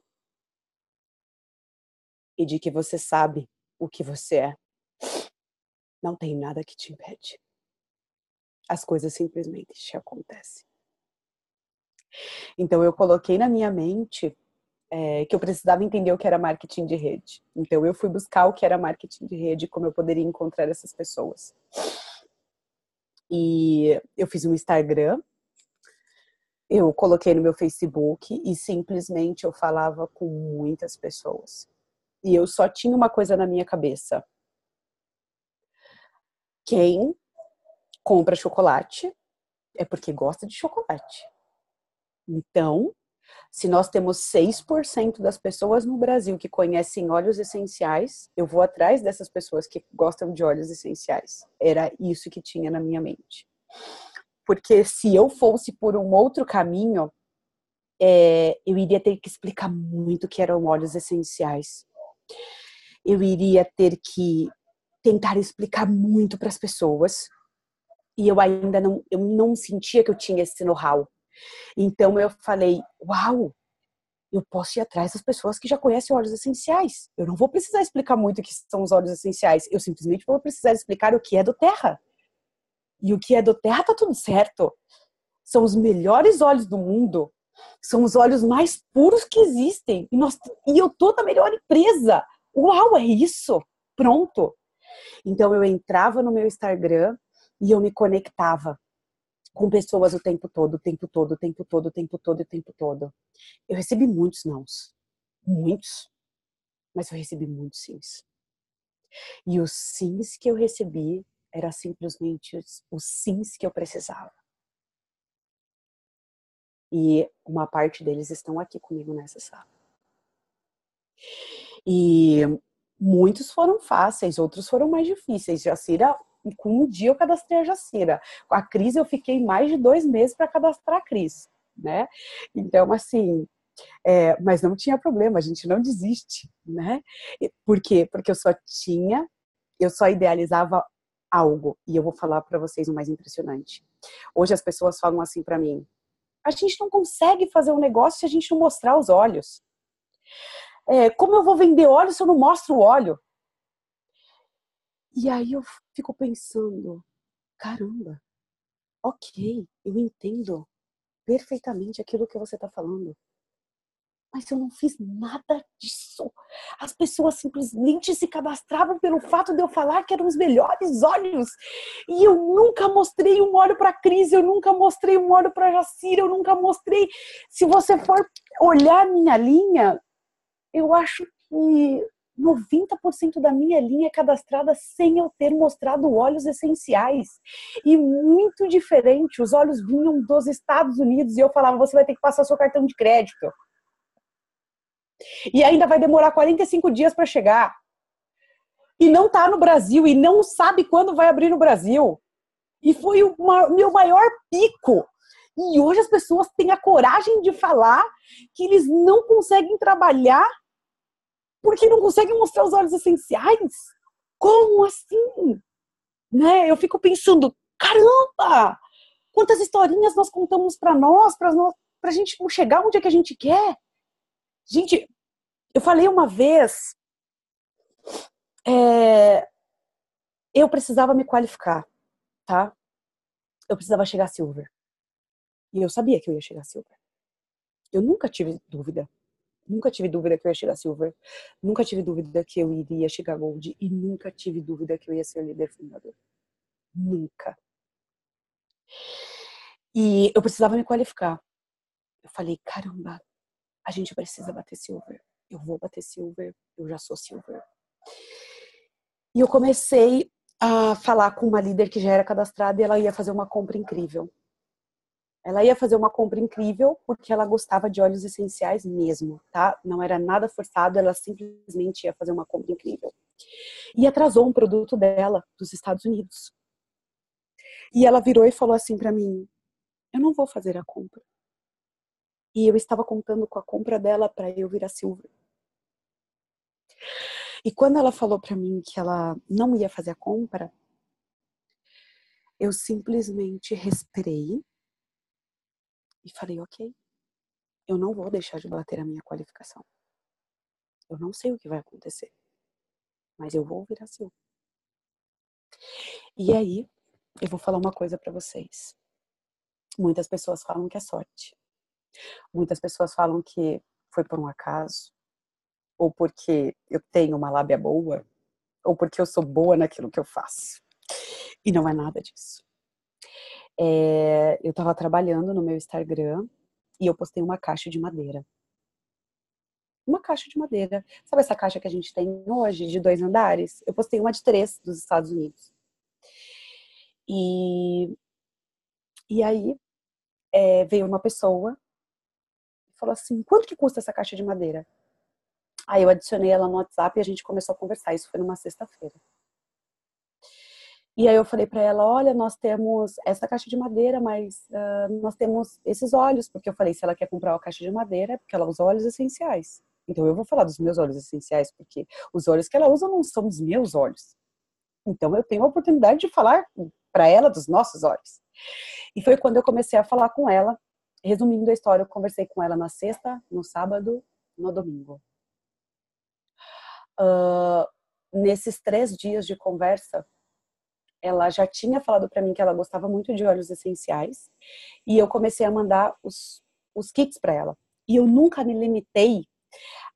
e de que você sabe o que você é, não tem nada que te impede. As coisas simplesmente te acontecem. Então eu coloquei na minha mente que eu precisava entender o que era marketing de rede. Então eu fui buscar o que era marketing de rede e como eu poderia encontrar essas pessoas. E eu fiz um Instagram, eu coloquei no meu Facebook e simplesmente eu falava com muitas pessoas. E eu só tinha uma coisa na minha cabeça. Quem compra chocolate é porque gosta de chocolate. Então, se nós temos 6% das pessoas no Brasil que conhecem óleos essenciais, eu vou atrás dessas pessoas que gostam de óleos essenciais. Era isso que tinha na minha mente. Porque se eu fosse por um outro caminho, eu iria ter que explicar muito o que eram óleos essenciais. Eu iria ter que tentar explicar muito para as pessoas. E eu ainda não sentia que eu tinha esse know-how. Então eu falei, uau, eu posso ir atrás das pessoas que já conhecem óleos essenciais. Eu não vou precisar explicar muito o que são os óleos essenciais. Eu simplesmente vou precisar explicar o que é do Terra. E o que é do Terra tá tudo certo. São os melhores óleos do mundo. São os óleos mais puros que existem. E eu tô na melhor empresa. Uau, é isso. Pronto. Então eu entrava no meu Instagram e eu me conectava com pessoas o tempo todo, o tempo todo, o tempo todo, o tempo todo, o tempo todo. Eu recebi muitos nãos. Muitos. Mas eu recebi muitos sims. E os sims que eu recebi eram simplesmente os sims que eu precisava. E uma parte deles estão aqui comigo nessa sala. E muitos foram fáceis, outros foram mais difíceis. Jacira, com um dia eu cadastrei a Jacira. Com a Cris eu fiquei mais de 2 meses para cadastrar a Cris, né? Então, assim, mas não tinha problema, a gente não desiste, né? Por quê? Porque eu só idealizava algo. E eu vou falar para vocês o mais impressionante. Hoje as pessoas falam assim para mim, a gente não consegue fazer um negócio se a gente não mostrar os olhos. Como eu vou vender óleo se eu não mostro o óleo? E aí eu fico pensando, caramba, ok, eu entendo perfeitamente aquilo que você está falando. Mas eu não fiz nada disso. As pessoas simplesmente se cadastravam pelo fato de eu falar que eram os melhores óleos. E eu nunca mostrei um óleo para Cris, eu nunca mostrei um óleo para Jacira, eu nunca mostrei. Se você for olhar minha linha, eu acho que 90% da minha linha é cadastrada sem eu ter mostrado óleos essenciais. E muito diferente, os óleos vinham dos Estados Unidos e eu falava, você vai ter que passar seu cartão de crédito. E ainda vai demorar 45 dias para chegar. E não está no Brasil, e não sabe quando vai abrir no Brasil. E foi o meu maior pico. E hoje as pessoas têm a coragem de falar que eles não conseguem trabalhar porque não conseguem mostrar os óleos essenciais. Como assim? né? Eu fico pensando, caramba, quantas historinhas nós contamos pra gente chegar onde é que a gente quer. Gente, eu falei uma vez, é, eu precisava me qualificar, tá? Eu precisava chegar a Silver. E eu sabia que eu ia chegar a Silver. Eu nunca tive dúvida. Nunca tive dúvida que eu ia chegar a Silver. Nunca tive dúvida que eu iria chegar a Gold. E nunca tive dúvida que eu ia ser o líder fundador. Nunca. E eu precisava me qualificar. Eu falei, caramba, a gente precisa bater Silver. Eu vou bater Silver. Eu já sou Silver. E eu comecei a falar com uma líder que já era cadastrada e ela ia fazer uma compra incrível. Ela ia fazer uma compra incrível porque ela gostava de óleos essenciais mesmo, tá? Não era nada forçado, ela simplesmente ia fazer uma compra incrível. E atrasou um produto dela dos Estados Unidos. E ela virou e falou assim pra mim: eu não vou fazer a compra. E eu estava contando com a compra dela para eu virar Silver. E quando ela falou pra mim que ela não ia fazer a compra, eu simplesmente respirei e falei, ok, eu não vou deixar de bater a minha qualificação. Eu não sei o que vai acontecer, mas eu vou virar Silver. E aí, eu vou falar uma coisa pra vocês. Muitas pessoas falam que é sorte. Muitas pessoas falam que foi por um acaso, ou porque eu tenho uma lábia boa, ou porque eu sou boa naquilo que eu faço. E não é nada disso. Eu estava trabalhando no meu Instagram e eu postei uma caixa de madeira. Uma caixa de madeira. Sabe essa caixa que a gente tem hoje, de 2 andares? Eu postei uma de 3 dos Estados Unidos. E aí veio uma pessoa e falou assim, quanto que custa essa caixa de madeira? Aí eu adicionei ela no WhatsApp e a gente começou a conversar. Isso foi numa sexta-feira. E aí eu falei para ela, olha, nós temos essa caixa de madeira, mas nós temos esses óleos, porque eu falei, se ela quer comprar uma caixa de madeira, é porque ela usa óleos essenciais. Então eu vou falar dos meus óleos essenciais, porque os óleos que ela usa não são os meus óleos. Então eu tenho a oportunidade de falar para ela dos nossos óleos. E foi quando eu comecei a falar com ela. Resumindo a história, eu conversei com ela na sexta, no sábado, no domingo. Nesses 3 dias de conversa, ela já tinha falado para mim que ela gostava muito de óleos essenciais e eu comecei a mandar os kits para ela. E eu nunca me limitei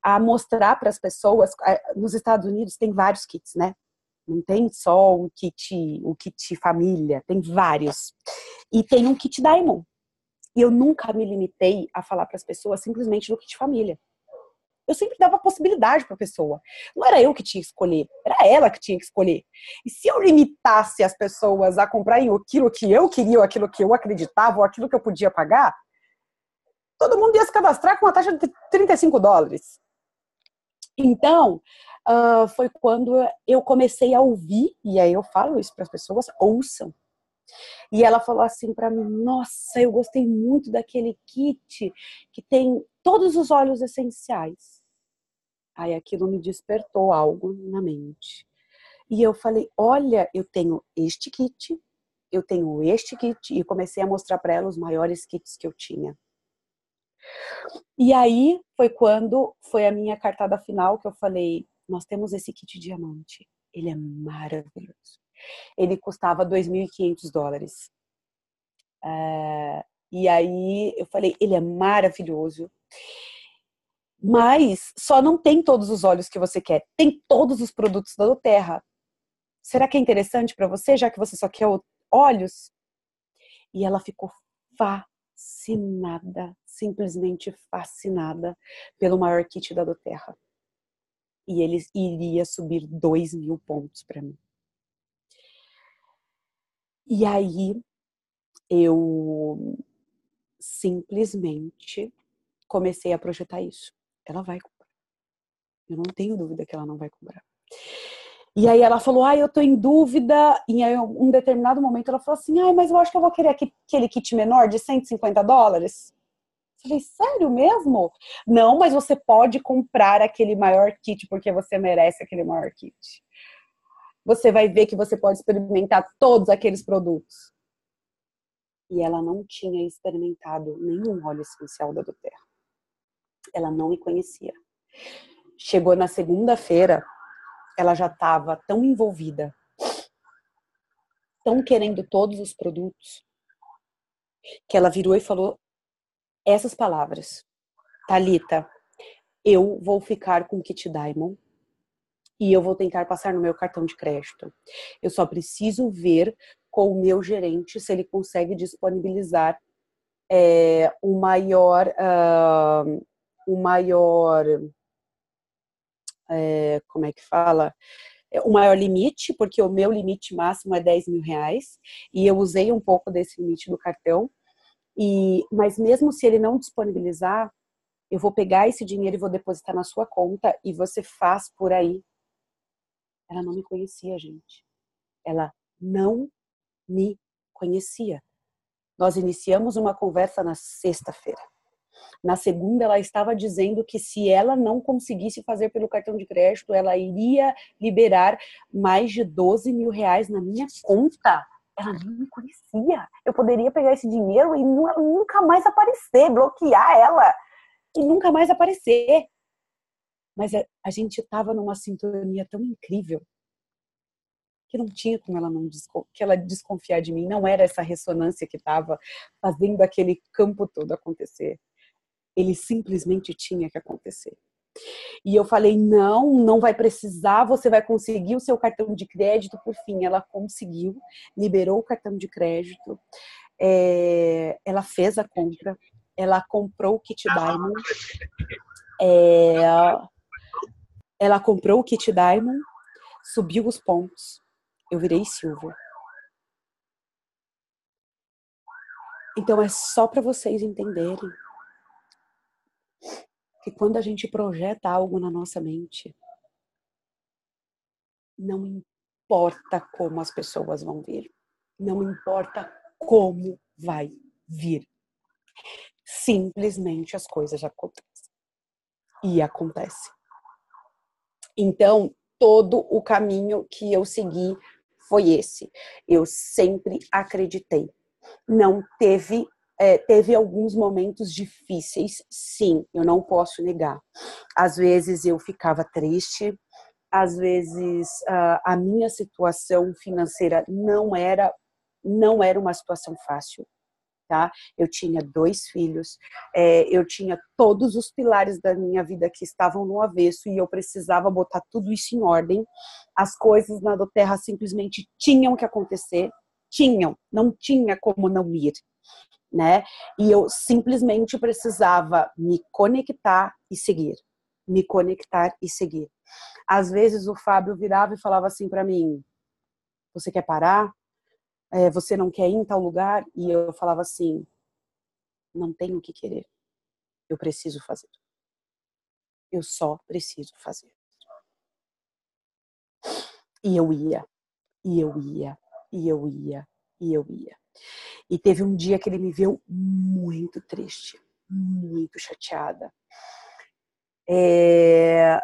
a mostrar para as pessoas. Nos Estados Unidos tem vários kits, né? Não tem só o kit família, tem vários. E tem um kit Diamond. E eu nunca me limitei a falar para as pessoas simplesmente do kit família. Eu sempre dava possibilidade para a pessoa. Não era eu que tinha que escolher, era ela que tinha que escolher. E se eu limitasse as pessoas a comprarem aquilo que eu queria, ou aquilo que eu acreditava, ou aquilo que eu podia pagar, todo mundo ia se cadastrar com uma taxa de $35. Então, foi quando eu comecei a ouvir, e aí eu falo isso para as pessoas, ouçam. E ela falou assim para mim, nossa, eu gostei muito daquele kit que tem todos os óleos essenciais. Aí aquilo me despertou algo na mente. E eu falei, olha, eu tenho este kit, eu tenho este kit, e comecei a mostrar para ela os maiores kits que eu tinha. E aí foi quando foi a minha cartada final que eu falei, nós temos esse kit diamante, ele é maravilhoso. Ele custava $2.500. E aí eu falei, ele é maravilhoso. Mas só não tem todos os óleos que você quer. Tem todos os produtos da doTERRA. Será que é interessante para você, já que você só quer óleos? E ela ficou fascinada, simplesmente fascinada pelo maior kit da doTERRA. E ele iria subir 2.000 pontos para mim. E aí eu simplesmente comecei a projetar isso. Ela vai comprar. Eu não tenho dúvida que ela não vai comprar. E aí ela falou, eu tô em dúvida. E aí, em um determinado momento, ela falou assim, mas eu acho que eu vou querer aquele kit menor de $150. Eu falei, sério mesmo? Não, mas você pode comprar aquele maior kit porque você merece aquele maior kit. você vai ver que você pode experimentar todos aqueles produtos. E ela não tinha experimentado nenhum óleo essencial da doTERRA. Ela não me conhecia. Chegou na segunda-feira, ela já estava tão envolvida, tão querendo todos os produtos, que ela virou e falou essas palavras: Thalita, eu vou ficar com o Kit Diamond e eu vou tentar passar no meu cartão de crédito. Eu só preciso ver com o meu gerente se ele consegue disponibilizar o maior, como é que fala? O maior limite, porque o meu limite máximo é 10 mil reais, e eu usei um pouco desse limite do cartão, mas mesmo se ele não disponibilizar, eu vou pegar esse dinheiro e vou depositar na sua conta e você faz por aí. Ela não me conhecia, gente. Ela não me conhecia. Nós iniciamos uma conversa na sexta-feira. Na segunda, ela estava dizendo que se ela não conseguisse fazer pelo cartão de crédito, ela iria liberar mais de 12 mil reais na minha conta. Ela não me conhecia. Eu poderia pegar esse dinheiro e nunca mais aparecer, bloquear ela e nunca mais aparecer. Mas a gente estava numa sintonia tão incrível que não tinha como ela desconfiar de mim. Não era essa ressonância que estava fazendo aquele campo todo acontecer. Ele simplesmente tinha que acontecer. E eu falei, não vai precisar, você vai conseguir o seu cartão de crédito. Por fim, ela conseguiu, liberou o cartão de crédito, ela fez a compra, ela comprou o Kit Diamond, ela comprou o Kit Diamond, subiu os pontos, eu virei Silver. Então é só para vocês entenderem que quando a gente projeta algo na nossa mente, não importa como as pessoas vão vir, não importa como vai vir, simplesmente as coisas acontecem. E acontece. Então, todo o caminho que eu segui foi esse. Eu sempre acreditei. Não teve alguns momentos difíceis, sim, eu não posso negar. Às vezes eu ficava triste, às vezes a minha situação financeira não era uma situação fácil, tá? Eu tinha 2 filhos, eu tinha todos os pilares da minha vida que estavam no avesso e eu precisava botar tudo isso em ordem. As coisas na doTERRA simplesmente tinham que acontecer, não tinha como não ir, né? E eu simplesmente precisava me conectar e seguir. Me conectar e seguir. Às vezes o Fábio virava e falava assim para mim: você quer parar? Você não quer ir em tal lugar? E eu falava assim: não tenho o que querer. Eu preciso fazer. Eu só preciso fazer. E eu ia, e eu ia, e eu ia, e eu ia. E teve um dia que ele me viu muito triste, muito chateada. E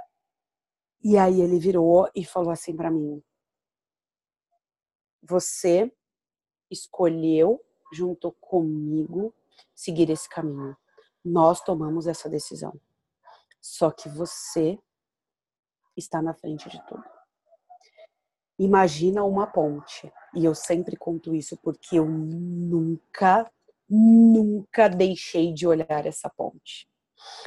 aí ele virou e falou assim para mim: você escolheu, junto comigo, seguir esse caminho. Nós tomamos essa decisão. Só que você está na frente de tudo. Imagina uma ponte. E eu sempre conto isso porque eu nunca deixei de olhar essa ponte.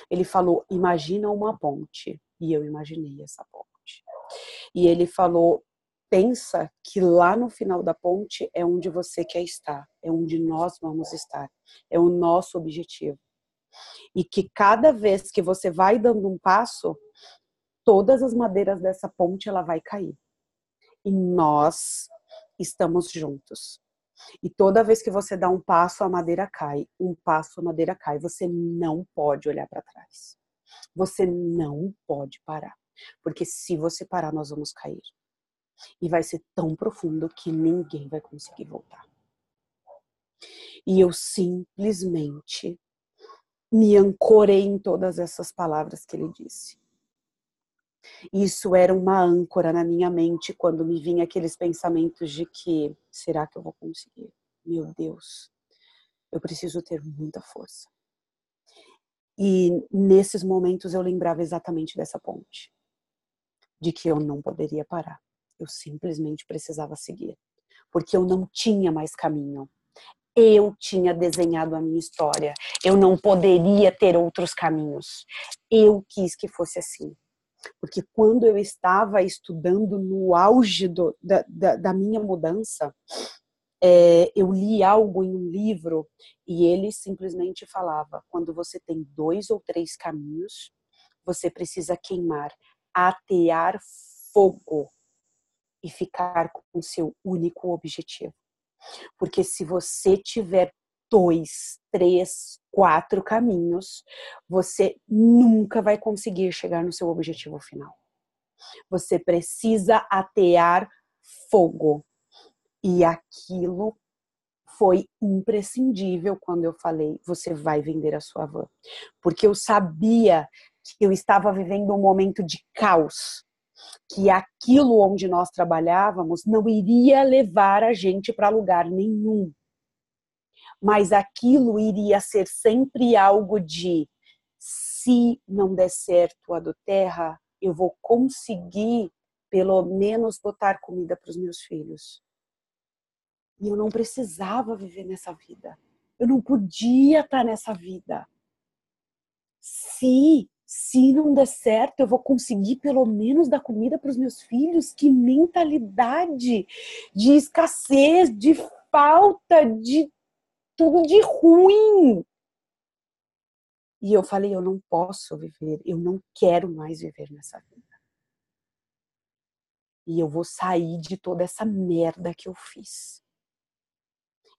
Ele falou, imagina uma ponte. E eu imaginei essa ponte. E ele falou, pensa que lá no final da ponte é onde você quer estar, é onde nós vamos estar, é o nosso objetivo. E que cada vez que você vai dando um passo, todas as madeiras dessa ponte ela vai cair. E nós estamos juntos. E toda vez que você dá um passo, a madeira cai. Um passo, a madeira cai. Você não pode olhar para trás. Você não pode parar. Porque se você parar, nós vamos cair. E vai ser tão profundo que ninguém vai conseguir voltar. E eu simplesmente me ancorei em todas essas palavras que ele disse. Isso era uma âncora na minha mente quando me vinha aqueles pensamentos de que, será que eu vou conseguir? Meu Deus, eu preciso ter muita força. E nesses momentos eu lembrava exatamente dessa ponte, de que eu não poderia parar. Eu simplesmente precisava seguir, porque eu não tinha mais caminho. Eu tinha desenhado a minha história. Eu não poderia ter outros caminhos. Eu quis que fosse assim. Porque quando eu estava estudando no auge da minha mudança, eu li algo em um livro e ele simplesmente falava: quando você tem 2 ou 3 caminhos, você precisa queimar, atear fogo e ficar com o seu único objetivo. Porque se você tiver 2, 3, 4 caminhos, você nunca vai conseguir chegar no seu objetivo final. Você precisa atear fogo. E aquilo foi imprescindível quando eu falei, você vai vender a sua van. Porque eu sabia que eu estava vivendo um momento de caos, que aquilo onde nós trabalhávamos não iria levar a gente para lugar nenhum. Mas aquilo iria ser sempre algo de, se não der certo a do terra, eu vou conseguir pelo menos botar comida para os meus filhos. E eu não precisava viver nessa vida. Eu não podia estar nessa vida. Se não der certo, eu vou conseguir pelo menos dar comida para os meus filhos. Que mentalidade de escassez, de falta, de tudo de ruim. E eu falei, eu não posso viver, eu não quero mais viver nessa vida. E eu vou sair de toda essa merda que eu fiz.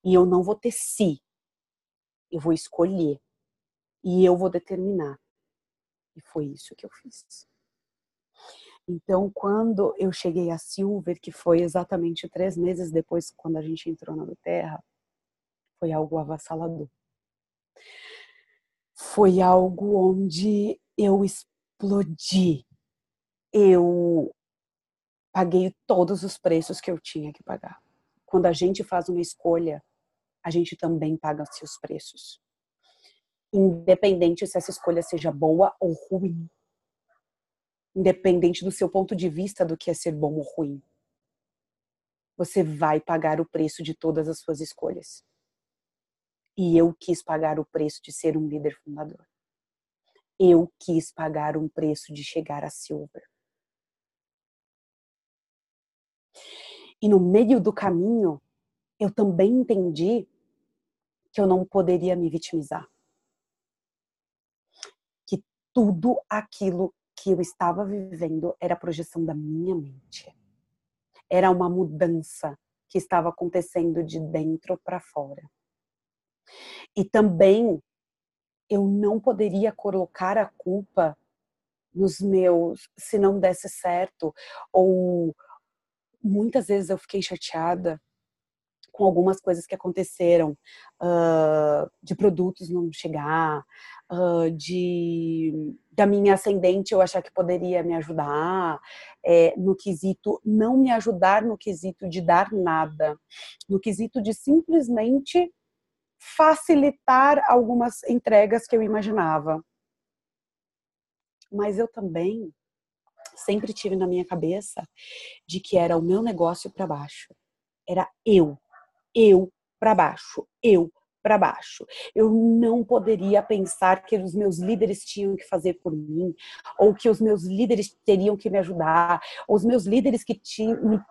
E eu não vou ter si. Eu vou escolher. E eu vou determinar. E foi isso que eu fiz. Então, quando eu cheguei a Silver, que foi exatamente 3 meses depois, quando a gente entrou na Terra, foi algo avassalador. Foi algo onde eu explodi. Eu paguei todos os preços que eu tinha que pagar. Quando a gente faz uma escolha, a gente também paga seus preços. Independente se essa escolha seja boa ou ruim. Independente do seu ponto de vista do que é ser bom ou ruim. Você vai pagar o preço de todas as suas escolhas. E eu quis pagar o preço de ser um líder fundador. Eu quis pagar um preço de chegar a Silver. E no meio do caminho, eu também entendi que eu não poderia me vitimizar. Que tudo aquilo que eu estava vivendo era a projeção da minha mente. Era uma mudança que estava acontecendo de dentro para fora. E também eu não poderia colocar a culpa nos meus, se não desse certo, ou muitas vezes eu fiquei chateada com algumas coisas que aconteceram, de produtos não chegar, da minha ascendente eu achar que poderia me ajudar, no quesito, não me ajudar no quesito de dar nada, no quesito de simplesmente facilitar algumas entregas que eu imaginava. Mas eu também sempre tive na minha cabeça de que era o meu negócio para baixo. Era eu para baixo, eu para baixo. Eu não poderia pensar que os meus líderes tinham que fazer por mim, ou que os meus líderes teriam que me ajudar, ou os meus líderes que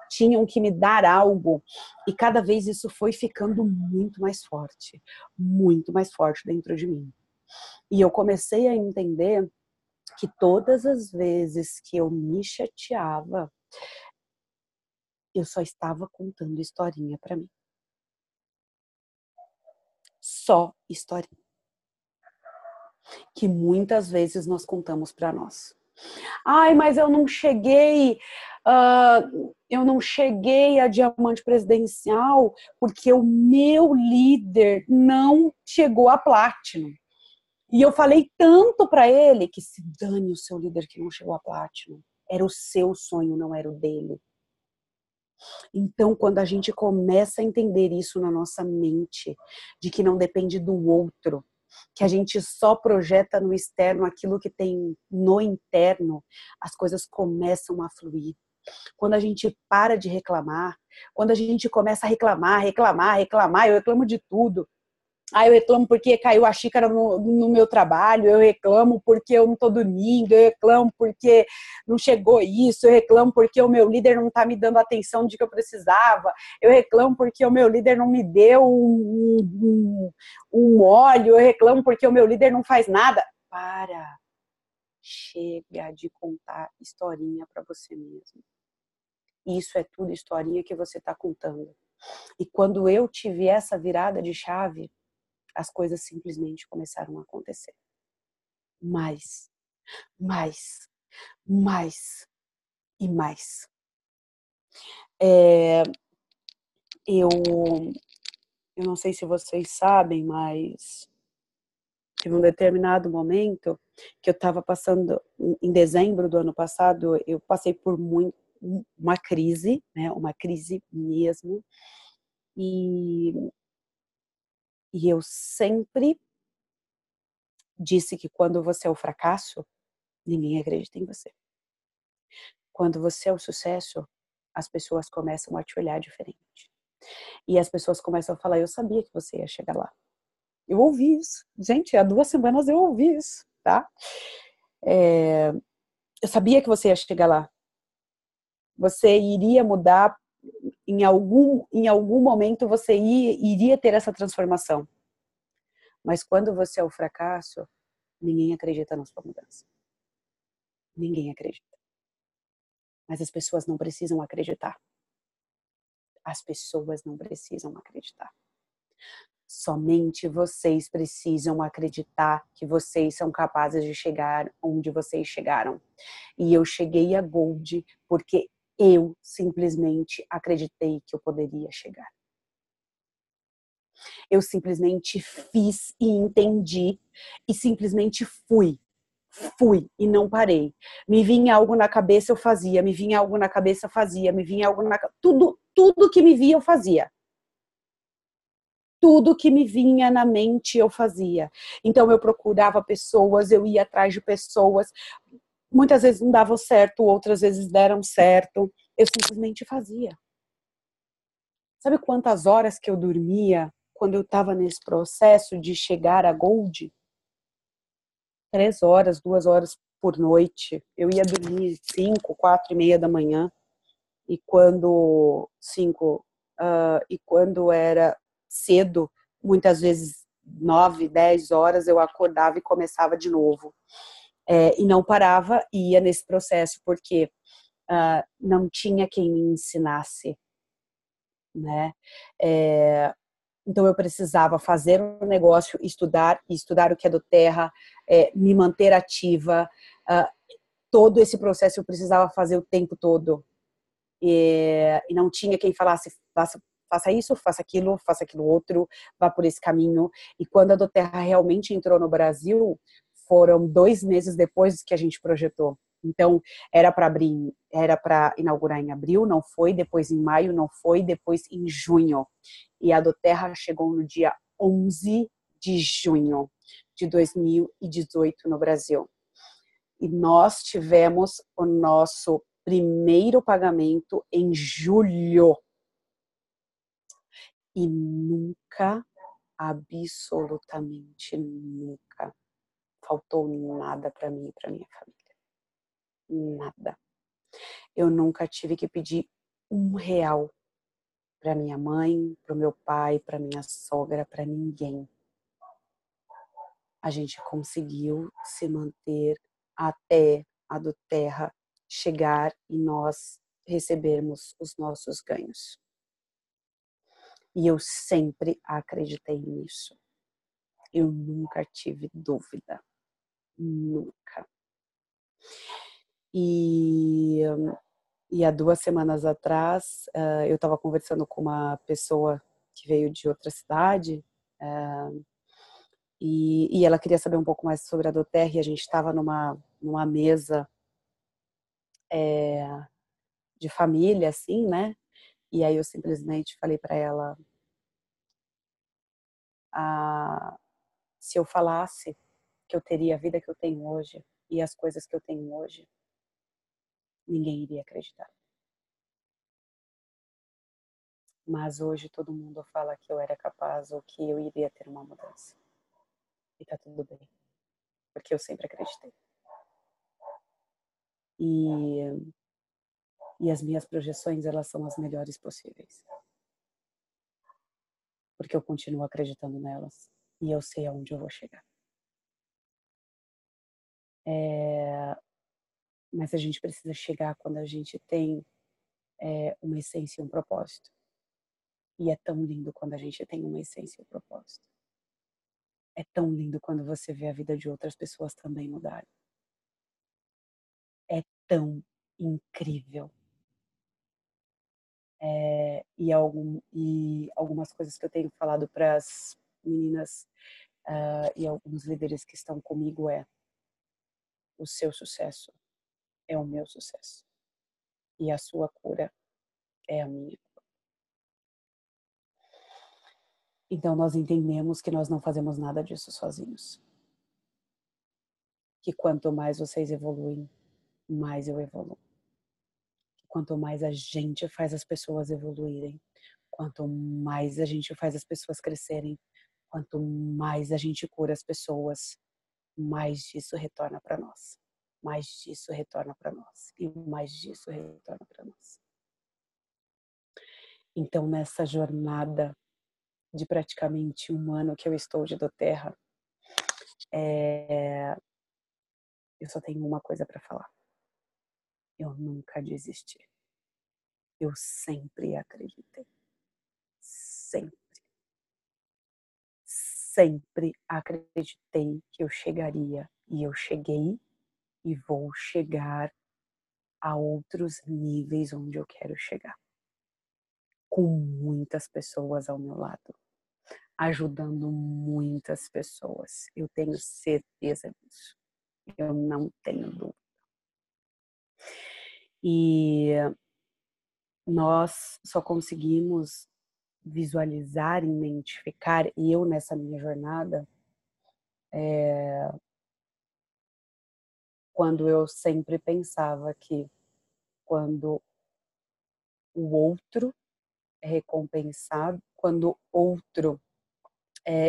tinham que me dar algo. E cada vez isso foi ficando muito mais forte dentro de mim. E eu comecei a entender que todas as vezes que eu me chateava, eu só estava contando historinha para mim. Só historinha. Que muitas vezes nós contamos para nós. Ai, mas eu não cheguei a diamante presidencial porque o meu líder não chegou a Platinum. E eu falei tanto para ele que se dane o seu líder que não chegou a Platinum. Era o seu sonho, não era o dele. Então, quando a gente começa a entender isso na nossa mente, de que não depende do outro, que a gente só projeta no externo aquilo que tem no interno, as coisas começam a fluir. Quando a gente para de reclamar, quando a gente começa a reclamar, eu reclamo de tudo. Eu reclamo porque caiu a xícara no meu trabalho, eu reclamo porque eu não estou dormindo, eu reclamo porque não chegou isso, eu reclamo porque o meu líder não está me dando a atenção de que eu precisava, eu reclamo porque o meu líder não me deu um óleo, eu reclamo porque o meu líder não faz nada. Para, chega de contar historinha para você mesmo. Isso é tudo historinha que você está contando. E quando eu tive essa virada de chave, as coisas simplesmente começaram a acontecer. Mais, mais, mais e mais. Eu não sei se vocês sabem, mas teve um determinado momento que eu estava passando, em dezembro do ano passado, eu passei por uma crise, né, uma crise mesmo, e eu sempre disse que quando você é o fracasso, ninguém acredita em você. Quando você é o sucesso, as pessoas começam a te olhar diferente. E as pessoas começam a falar, eu sabia que você ia chegar lá. Eu ouvi isso. Gente, há 2 semanas eu ouvi isso, tá? Eu sabia que você ia chegar lá. Você iria mudar, em algum momento você iria ter essa transformação. Mas quando você é o fracasso, ninguém acredita na sua mudança. Ninguém acredita. Mas as pessoas não precisam acreditar. As pessoas não precisam acreditar. Somente vocês precisam acreditar que vocês são capazes de chegar onde vocês chegaram. E eu cheguei a Gold porque eu simplesmente acreditei que eu poderia chegar. Eu simplesmente fiz e entendi e simplesmente fui. Fui e não parei. Me vinha algo na cabeça, eu fazia. Me vinha algo na cabeça, eu fazia. Me vinha algo na tudo que me via, eu fazia. Tudo que me vinha na mente eu fazia. Então eu procurava pessoas, eu ia atrás de pessoas. Muitas vezes não davam certo, outras vezes deram certo. Eu simplesmente fazia. Sabe quantas horas que eu dormia quando eu estava nesse processo de chegar a Gold? 3 horas, 2 horas por noite. Eu ia dormir 5, 4 e meia da manhã. E quando 5, e quando era cedo, muitas vezes 9, 10 horas, eu acordava e começava de novo. E não parava, e ia nesse processo, porque não tinha quem me ensinasse, né? Então eu precisava fazer um negócio, estudar o que é do terra, me manter ativa. Todo esse processo eu precisava fazer o tempo todo. E não tinha quem falasse, faça isso, faça aquilo outro, vá por esse caminho. E quando a do terra realmente entrou no Brasil, foram 2 meses depois que a gente projetou. Então, era para inaugurar em abril, não foi, depois em maio, não foi, depois em junho. E a do terra chegou no dia 11 de junho de 2018 no Brasil. E nós tivemos o nosso primeiro pagamento em julho. E nunca, absolutamente nunca, faltou nada para mim e para minha família. Nada. Eu nunca tive que pedir R$ 1 para minha mãe, para o meu pai, para minha sogra, para ninguém. A gente conseguiu se manter até a do terra chegar e nós recebermos os nossos ganhos. E eu sempre acreditei nisso. Eu nunca tive dúvida. Nunca. E há 2 semanas atrás, eu estava conversando com uma pessoa que veio de outra cidade, e ela queria saber um pouco mais sobre a Doterra, e a gente estava numa mesa de família, assim, né? E aí eu simplesmente falei para ela, se eu falasse que eu teria a vida que eu tenho hoje e as coisas que eu tenho hoje, ninguém iria acreditar. Mas hoje todo mundo fala que eu era capaz ou que eu iria ter uma mudança. E tá tudo bem, porque eu sempre acreditei. E, e as minhas projeções, elas são as melhores possíveis. Porque eu continuo acreditando nelas e eu sei aonde eu vou chegar. Mas a gente precisa chegar quando a gente tem uma essência e um propósito. E é tão lindo quando a gente tem uma essência e um propósito. É tão lindo quando você vê a vida de outras pessoas também mudarem. É tão incrível. E algumas coisas que eu tenho falado para as meninas e alguns líderes que estão comigo o seu sucesso é o meu sucesso. E a sua cura é a minha. Então nós entendemos que nós não fazemos nada disso sozinhos. Que quanto mais vocês evoluem, mais eu evoluo. Quanto mais a gente faz as pessoas evoluírem, quanto mais a gente faz as pessoas crescerem, quanto mais a gente cura as pessoas, mais disso retorna para nós. Mais disso retorna para nós. E mais disso retorna para nós. Então, nessa jornada de praticamente 1 ano que eu estou de doTERRA, eu só tenho uma coisa para falar. Eu nunca desisti. Eu sempre acreditei. Sempre. Sempre acreditei que eu chegaria. E eu cheguei e vou chegar a outros níveis onde eu quero chegar. Com muitas pessoas ao meu lado. Ajudando muitas pessoas. Eu tenho certeza disso. Eu não tenho dúvida. E nós só conseguimos visualizar, identificar, e eu nessa minha jornada, quando eu sempre pensava que quando o outro é recompensado, quando o outro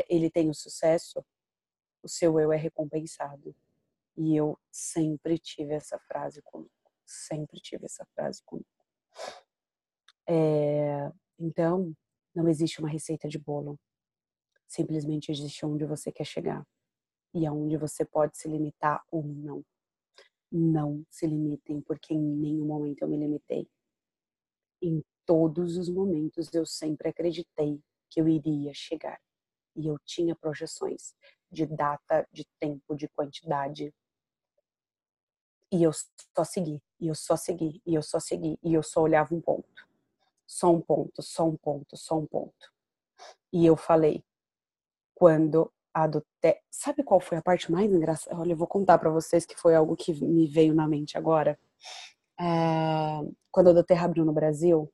ele tem o sucesso, o seu eu é recompensado. E eu sempre tive essa frase comigo. Sempre tive essa frase comigo. Então, não existe uma receita de bolo. Simplesmente existe onde você quer chegar. E aonde você pode se limitar ou não. Não se limitem, porque em nenhum momento eu me limitei. Em todos os momentos eu sempre acreditei que eu iria chegar. E eu tinha projeções de data, de tempo, de quantidade. E eu só segui, e eu só segui, e eu só segui, e eu só olhava um ponto. Só um ponto, só um ponto, só um ponto. E eu falei, quando adotei... Sabe qual foi a parte mais engraçada? Olha, eu vou contar pra vocês que foi algo que me veio na mente agora. Quando a doTERRA abriu no Brasil,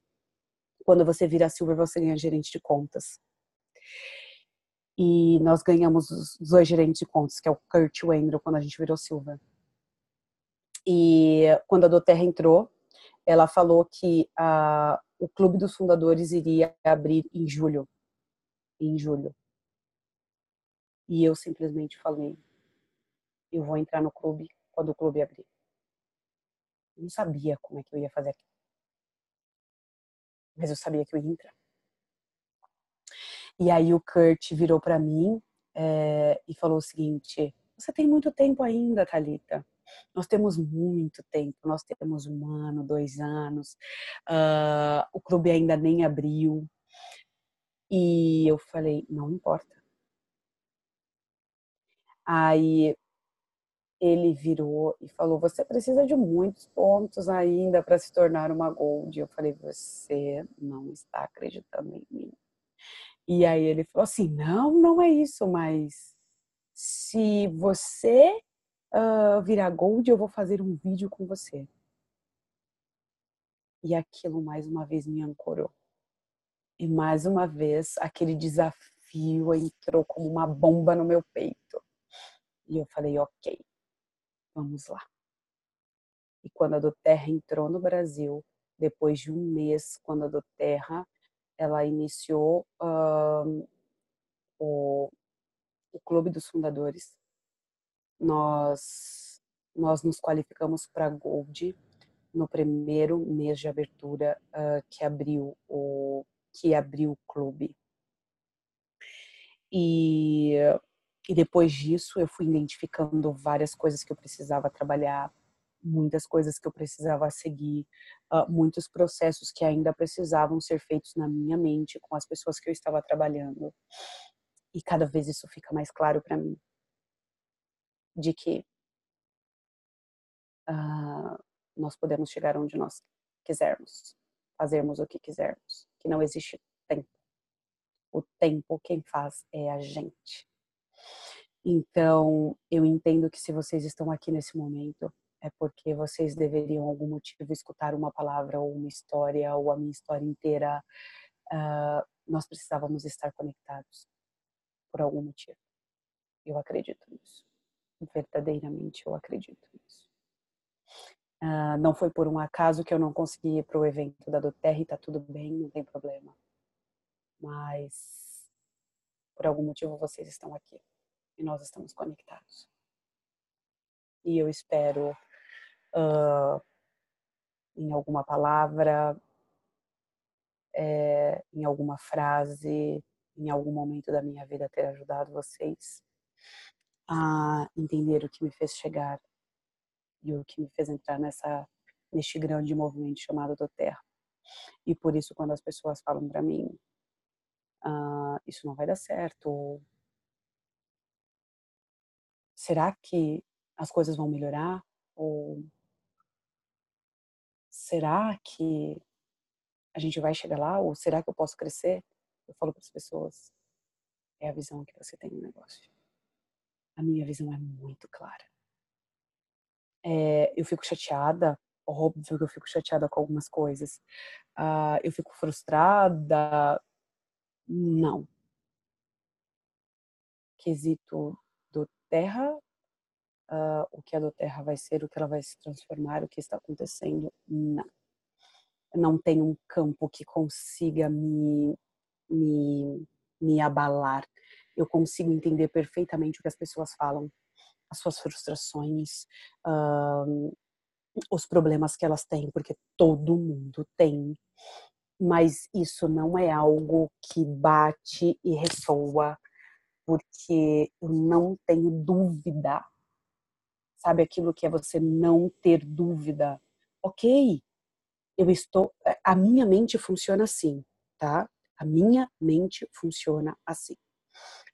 quando você vira Silver, você ganha gerente de contas. E nós ganhamos os 2 gerentes de contas, que é o Kurt e o Andrew, quando a gente virou Silver. E quando a doTERRA entrou, ela falou que o Clube dos Fundadores iria abrir em julho. Em julho. E eu simplesmente falei, eu vou entrar no clube quando o clube abrir. Eu não sabia como é que eu ia fazer aquilo, mas eu sabia que eu ia entrar. E aí o Kurt virou para mim e falou o seguinte, você tem muito tempo ainda, Thalita. Nós temos muito tempo, nós temos 1 ano, 2 anos, o clube ainda nem abriu. E eu falei, não importa. Aí ele virou e falou, você precisa de muitos pontos ainda para se tornar uma Gold. Eu falei, você não está acreditando em mim. E aí ele falou assim, não, não é isso, mas se você virar Gold, eu vou fazer um vídeo com você. E aquilo mais uma vez me ancorou. E mais uma vez aquele desafio entrou como uma bomba no meu peito. E eu falei, ok, vamos lá. E quando a doTERRA entrou no Brasil, depois de um mês, quando a doTERRA ela iniciou o, o Clube dos Fundadores, nós nos qualificamos para Gold no primeiro mês de abertura que abriu o clube. E, e depois disso eu fui identificando várias coisas que eu precisava trabalhar, muitas coisas que eu precisava seguir, muitos processos que ainda precisavam ser feitos na minha mente com as pessoas que eu estava trabalhando. E cada vez isso fica mais claro para mim, de que nós podemos chegar onde nós quisermos, fazermos o que quisermos, que não existe tempo. O tempo quem faz é a gente. Então, eu entendo que se vocês estão aqui nesse momento, é porque vocês deveriam, algum motivo, escutar uma palavra ou uma história, ou a minha história inteira. Nós precisávamos estar conectados por algum motivo. Eu acredito nisso. Verdadeiramente, eu acredito nisso. Não foi por um acaso que eu não consegui ir para o evento da doTERRA e tá tudo bem, não tem problema. Mas, por algum motivo, vocês estão aqui e nós estamos conectados. E eu espero, em alguma palavra, em alguma frase, em algum momento da minha vida, ter ajudado vocês a entender o que me fez chegar e o que me fez entrar neste grande movimento chamado doTERRA. E por isso, quando as pessoas falam para mim, isso não vai dar certo, ou será que as coisas vão melhorar? Ou será que a gente vai chegar lá? Ou será que eu posso crescer? Eu falo para as pessoas, é a visão que você tem no negócio. A minha visão é muito clara. Eu fico chateada, óbvio que eu fico chateada com algumas coisas. Eu fico frustrada? Não. Quesito doTERRA, o que a doTERRA vai ser, o que ela vai se transformar, o que está acontecendo, não. Não tem um campo que consiga me, me abalar. Eu consigo entender perfeitamente o que as pessoas falam, as suas frustrações, os problemas que elas têm, porque todo mundo tem. Mas isso não é algo que bate e ressoa, porque eu não tenho dúvida. Sabe aquilo que é você não ter dúvida? Ok, a minha mente funciona assim, tá? A minha mente funciona assim.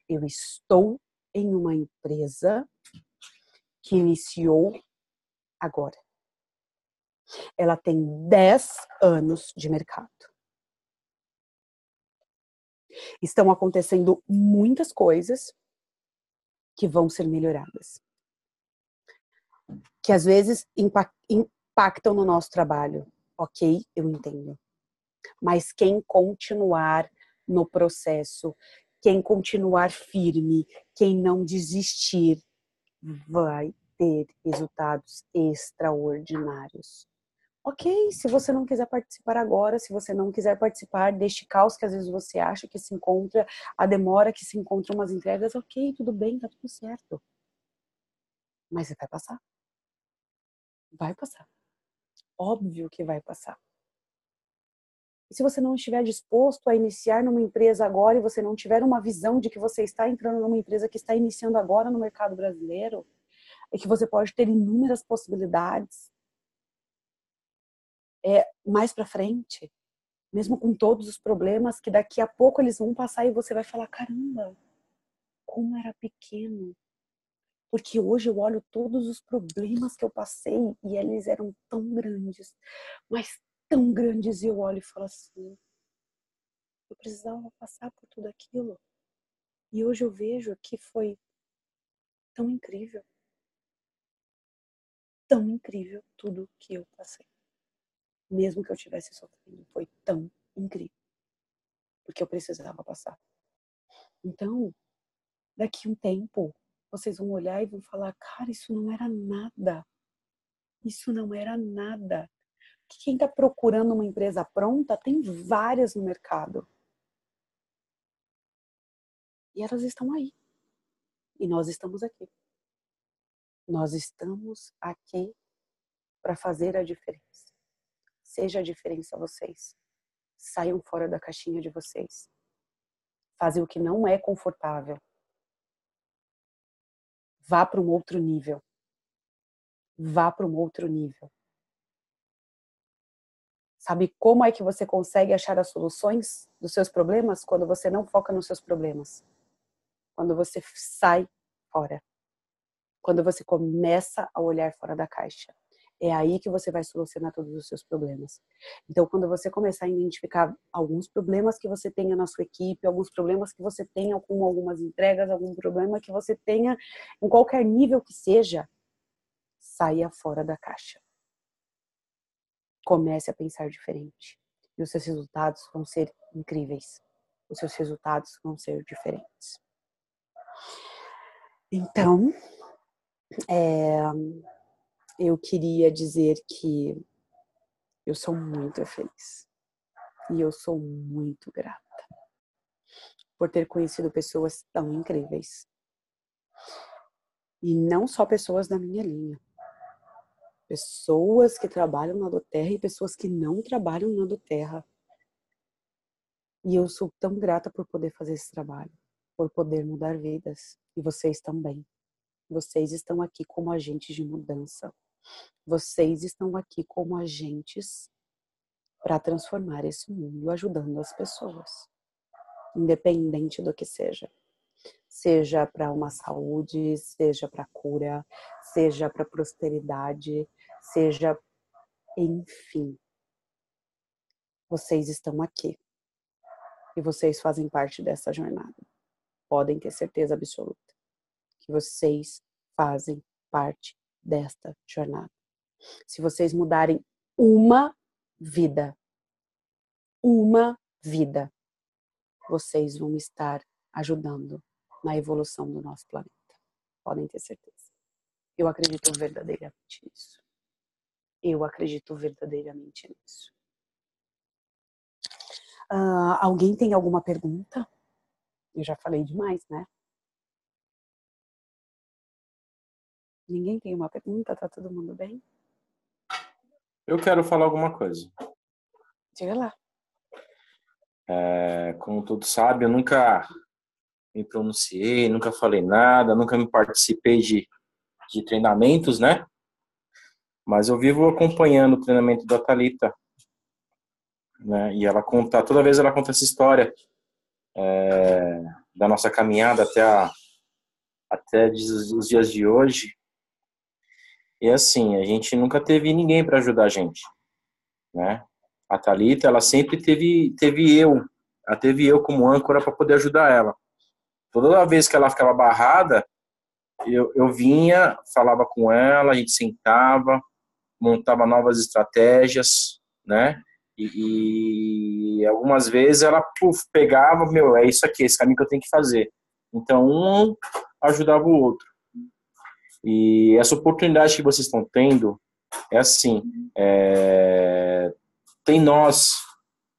Eu estou em uma empresa que iniciou agora. Ela tem 10 anos de mercado. Estão acontecendo muitas coisas que vão ser melhoradas, que às vezes impactam no nosso trabalho. Ok, eu entendo. Mas quem continuar no processo, quem continuar firme, quem não desistir, vai ter resultados extraordinários. Ok, se você não quiser participar agora, se você não quiser participar deste caos que às vezes você acha que se encontra, a demora que se encontra umas entregas, ok, tudo bem, tá tudo certo. Mas você vai passar. Vai passar. Óbvio que vai passar. E se você não estiver disposto a iniciar numa empresa agora e você não tiver uma visão de que você está entrando numa empresa que está iniciando agora no mercado brasileiro, é que você pode ter inúmeras possibilidades mais para frente, mesmo com todos os problemas que daqui a pouco eles vão passar e você vai falar, caramba, como era pequeno. Porque hoje eu olho todos os problemas que eu passei e eles eram tão grandes, mas tão grandes, e eu olho e falo assim, eu precisava passar por tudo aquilo. E hoje eu vejo que foi tão incrível tudo que eu passei. mesmo que eu estivesse sofrendo. Foi tão incrível, porque eu precisava passar. Então, daqui um tempo, vocês vão olhar e vão falar, cara, isso não era nada. Isso não era nada. Quem está procurando uma empresa pronta, tem várias no mercado. E elas estão aí. E nós estamos aqui. Nós estamos aqui para fazer a diferença. Seja a diferença vocês. Saiam fora da caixinha de vocês. Fazem o que não é confortável. Vá para um outro nível. Vá para um outro nível. Sabe como é que você consegue achar as soluções dos seus problemas? Quando você não foca nos seus problemas. Quando você sai fora. Quando você começa a olhar fora da caixa. É aí que você vai solucionar todos os seus problemas. Então, quando você começar a identificar alguns problemas que você tenha na sua equipe, alguns problemas que você tenha com algumas entregas, algum problema que você tenha em qualquer nível que seja, saia fora da caixa. Comece a pensar diferente. E os seus resultados vão ser incríveis. Os seus resultados vão ser diferentes. Então, eu queria dizer que eu sou muito feliz. E eu sou muito grata por ter conhecido pessoas tão incríveis. E não só pessoas da minha linha. Pessoas que trabalham na Doterra e pessoas que não trabalham na Doterra. E eu sou tão grata por poder fazer esse trabalho, por poder mudar vidas. E vocês também. Vocês estão aqui como agentes de mudança. Vocês estão aqui como agentes para transformar esse mundo, ajudando as pessoas. Independente do que seja. Seja para uma saúde, seja para cura, seja para prosperidade, seja, enfim. Vocês estão aqui. E vocês fazem parte dessa jornada. Podem ter certeza absoluta que vocês fazem parte desta jornada. Se vocês mudarem uma vida, vocês vão estar ajudando na evolução do nosso planeta. Podem ter certeza. Eu acredito verdadeiramente nisso. Eu acredito verdadeiramente nisso. Alguém tem alguma pergunta? Eu já falei demais, né? Ninguém tem uma pergunta? Tá todo mundo bem? Eu quero falar alguma coisa. Diga lá. Como todos sabem, eu nunca me pronunciei, nunca falei nada, nunca me participei de treinamentos, né? Mas eu vivo acompanhando o treinamento da Thalita, né? E ela conta, toda vez ela conta essa história da nossa caminhada até os dias de hoje. E assim, a gente nunca teve ninguém para ajudar a gente, né? A Thalita, ela sempre teve eu como âncora para poder ajudar ela. Toda vez que ela ficava barrada, eu vinha, falava com ela, a gente sentava, montava novas estratégias, né? E algumas vezes ela pegava, é isso aqui, esse caminho que eu tenho que fazer. Então, um ajudava o outro. E essa oportunidade que vocês estão tendo é assim, tem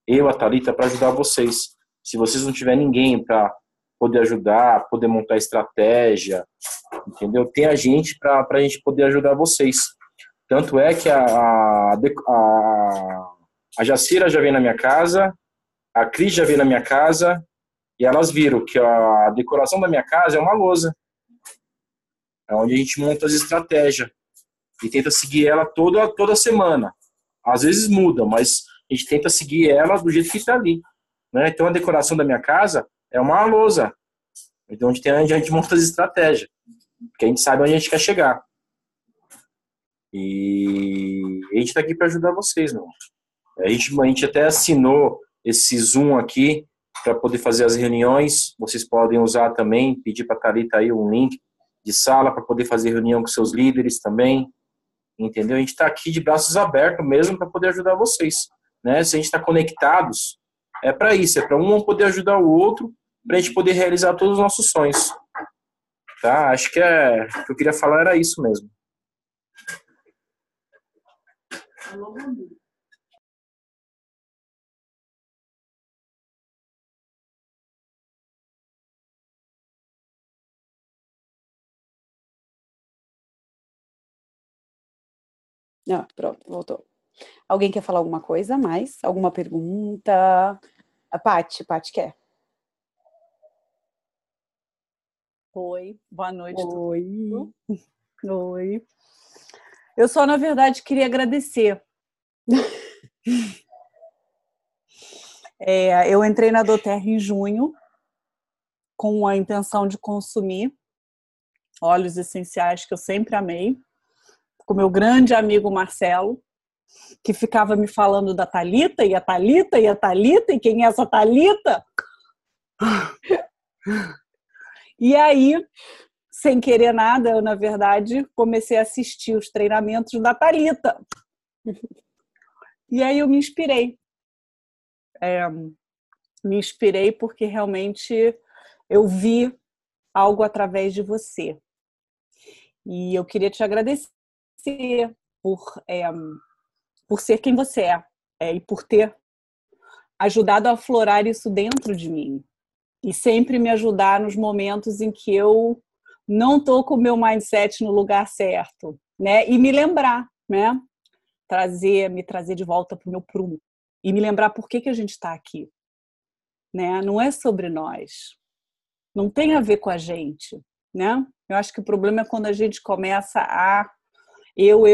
eu, a Thalita, para ajudar vocês. Se vocês não tiverem ninguém para poder ajudar, poder montar estratégia, entendeu? Tem a gente para a gente poder ajudar vocês. Tanto é que a Jacira já veio na minha casa, a Cris já veio na minha casa, e elas viram que a decoração da minha casa é uma lousa. É onde a gente monta as estratégias. E tenta seguir ela toda semana. Às vezes muda, mas a gente tenta seguir ela do jeito que está ali. Né? Então a decoração da minha casa é uma lousa. Então onde a gente monta as estratégias. Porque a gente sabe onde a gente quer chegar. E a gente está aqui para ajudar vocês, meu. A gente até assinou esse Zoom aqui para poder fazer as reuniões. Vocês podem usar também, pedir para a Thalita aí um link de sala para poder fazer reunião com seus líderes também. entendeu? A gente está aqui de braços abertos mesmo para poder ajudar vocês, né? Se a gente está conectados, é para isso, é para um poder ajudar o outro, para a gente poder realizar todos os nossos sonhos, tá? Acho que o que eu queria falar era isso mesmo. Não, pronto, voltou. Alguém quer falar alguma coisa mais? Alguma pergunta? A Paty quer. Oi, boa noite. Oi. Oi. Eu só, na verdade, queria agradecer. Eu entrei na doTERRA em junho com a intenção de consumir óleos essenciais que eu sempre amei, com meu grande amigo Marcelo, que ficava me falando da Thalita, e a Thalita, e a Thalita, e quem é essa Thalita? E aí, sem querer nada, eu, na verdade, comecei a assistir os treinamentos da Thalita. E aí eu me inspirei. Me inspirei porque realmente eu vi algo através de você. E eu queria te agradecer por ser quem você e por ter ajudado a aflorar isso dentro de mim. E sempre me ajudar nos momentos em que eu não estou com o meu mindset no lugar certo, né? E me lembrar, né? Me trazer de volta para o meu prumo. E me lembrar por que a gente está aqui, né? Não é sobre nós. Não tem a ver com a gente, né? Eu acho que o problema é quando a gente começa a eu,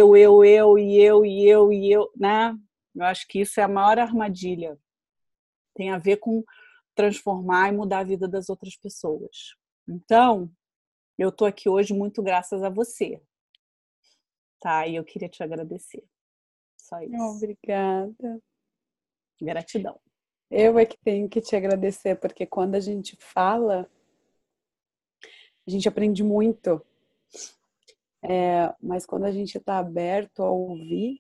né? Eu acho que isso é a maior armadilha. Tem a ver com transformar e mudar a vida das outras pessoas. Então, eu tô aqui hoje muito graças a você, tá? E eu queria te agradecer. Só isso. Obrigada. Gratidão. Eu é que tenho que te agradecer, porque quando a gente fala, a gente aprende muito. Mas quando a gente está aberto a ouvir,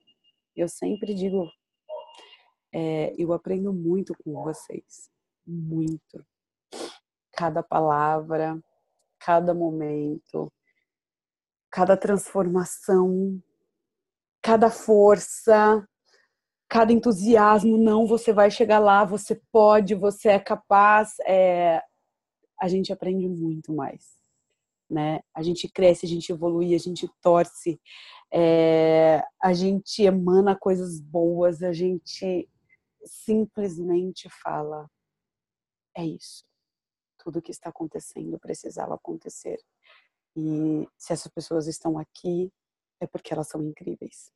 eu sempre digo, eu aprendo muito com vocês. Muito. Cada palavra, cada momento, cada transformação, cada força, cada entusiasmo. Não, você vai chegar lá, você pode, você é capaz. A gente aprende muito mais, né? A gente cresce, a gente evolui, a gente torce, a gente emana coisas boas, a gente simplesmente fala, é isso. Tudo o que está acontecendo precisava acontecer. E se essas pessoas estão aqui, é porque elas são incríveis.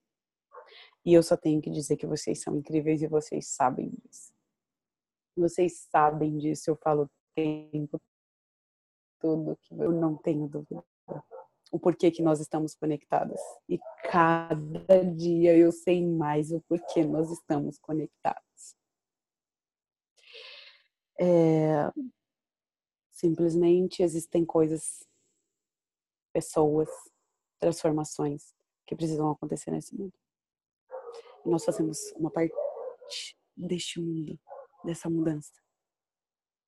E eu só tenho que dizer que vocês são incríveis e vocês sabem disso. Vocês sabem disso, eu falo o tempo todo, que eu não tenho dúvida. O porquê que nós estamos conectadas. E cada dia eu sei mais o porquê nós estamos conectados. Simplesmente existem coisas, pessoas, transformações que precisam acontecer nesse mundo. E nós fazemos uma parte deste mundo, dessa mudança.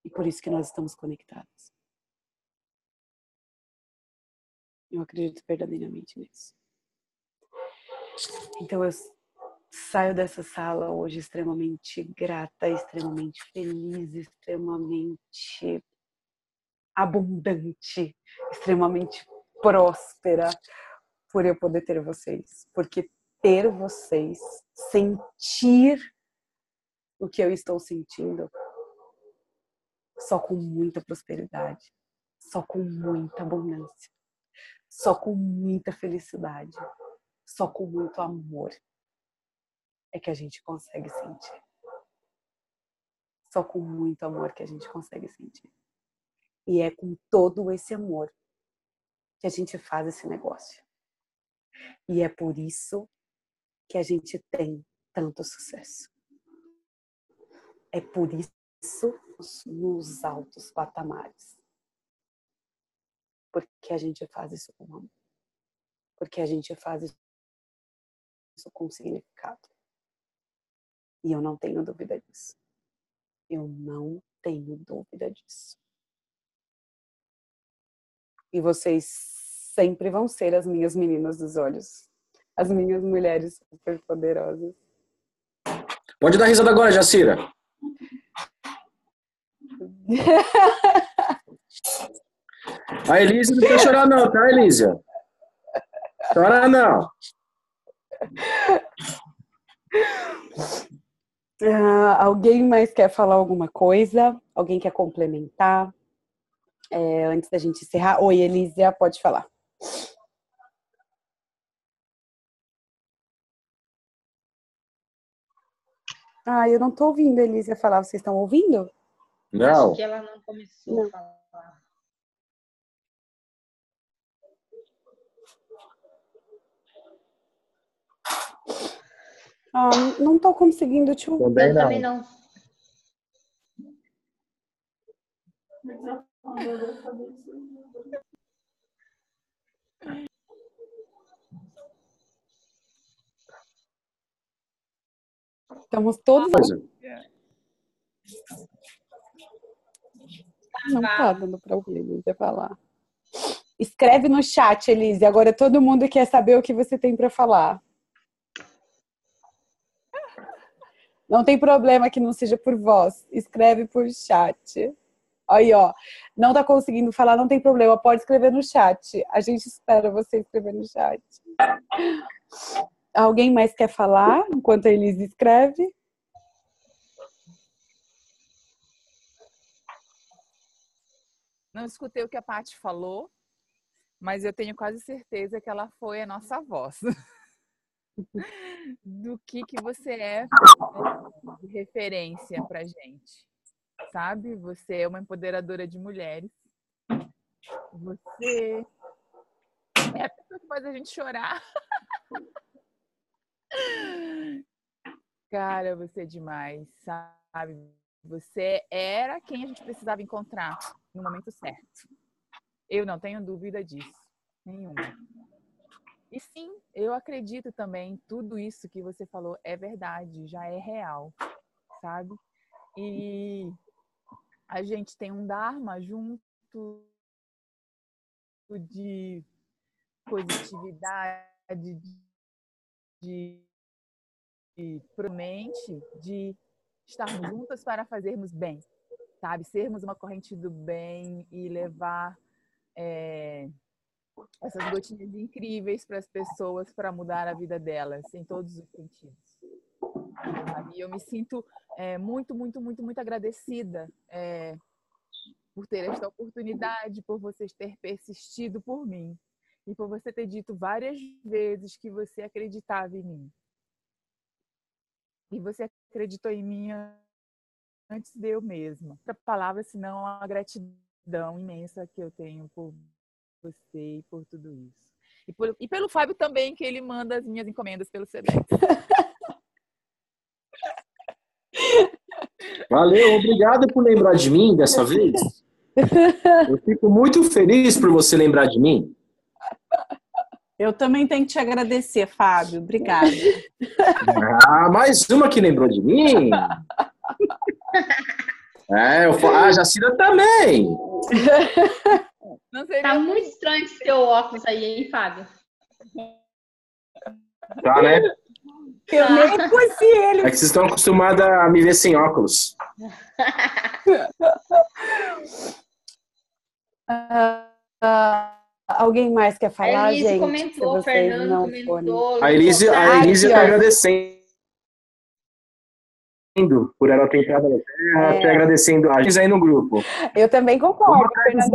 E por isso que nós estamos conectados. Eu acredito verdadeiramente nisso. Então eu saio dessa sala hoje extremamente grata, extremamente feliz, extremamente abundante, extremamente próspera por eu poder ter vocês. Porque ter vocês, sentir o que eu estou sentindo, só com muita prosperidade, só com muita abundância, só com muita felicidade, só com muito amor é que a gente consegue sentir. Só com muito amor que a gente consegue sentir. E é com todo esse amor que a gente faz esse negócio. E é por isso que a gente tem tanto sucesso. É por isso nos altos patamares. Porque a gente faz isso com amor. Porque a gente faz isso com significado. E eu não tenho dúvida disso. Eu não tenho dúvida disso. E vocês sempre vão ser as minhas meninas dos olhos. As minhas mulheres super poderosas. Pode dar risada agora, Jacira. A Elísia não quer chorar não, tá, Elísia? Chora não. Alguém mais quer falar alguma coisa? Alguém quer complementar? Antes da gente encerrar. Oi, Elísia, pode falar. Eu não tô ouvindo a Elísia falar. Vocês estão ouvindo? Não. Acho que ela não começou a falar. Não tô conseguindo te ouvir. Eu também não. Estamos todos... Não tá dando pra ouvir a Elísia falar. Escreve no chat, Elísia. Agora todo mundo quer saber o que você tem pra falar. Não tem problema que não seja por voz. Escreve por chat. Aí, ó. Não tá conseguindo falar, não tem problema. Pode escrever no chat. A gente espera você escrever no chat. Alguém mais quer falar enquanto a Elisa escreve? Não escutei o que a Paty falou, mas eu tenho quase certeza que ela foi a nossa voz. Do que você é de referência pra gente, sabe? Você é uma empoderadora de mulheres. Você é a pessoa que faz a gente chorar. Cara, você é demais, sabe? Você era quem a gente precisava encontrar no momento certo. Eu não tenho dúvida disso, nenhuma. E sim, eu acredito também, tudo isso que você falou é verdade, já é real, sabe? E a gente tem um Dharma junto de positividade, de promente, de estarmos juntas para fazermos bem, sabe? Sermos uma corrente do bem e levar essas gotinhas incríveis para as pessoas para mudar a vida delas em todos os sentidos. E eu me sinto muito, muito, muito, muito agradecida por ter esta oportunidade, por você ter persistido por mim e por você ter dito várias vezes que você acreditava em mim. E você acreditou em mim antes de eu mesma. Outra palavra, senão a gratidão imensa que eu tenho por você e por tudo isso. E pelo Fábio também, que ele manda as minhas encomendas pelo Sedex. Valeu, obrigado por lembrar de mim dessa vez. Eu fico muito feliz por você lembrar de mim. Eu também tenho que te agradecer, Fábio. Obrigada. Mais uma que lembrou de mim. A Jacira também. Não sei, tá muito estranho esse teu óculos aí, hein, Fábio? Tá, né? Eu nem conheci ele. É que vocês estão acostumados a me ver sem óculos. Alguém mais quer falar, A Elise gente? comentou, o Fernando comentou. A Elise está agradecendo por ela ter entrado na Terra, tá agradecendo a gente aí no grupo. Eu também concordo, Fernando.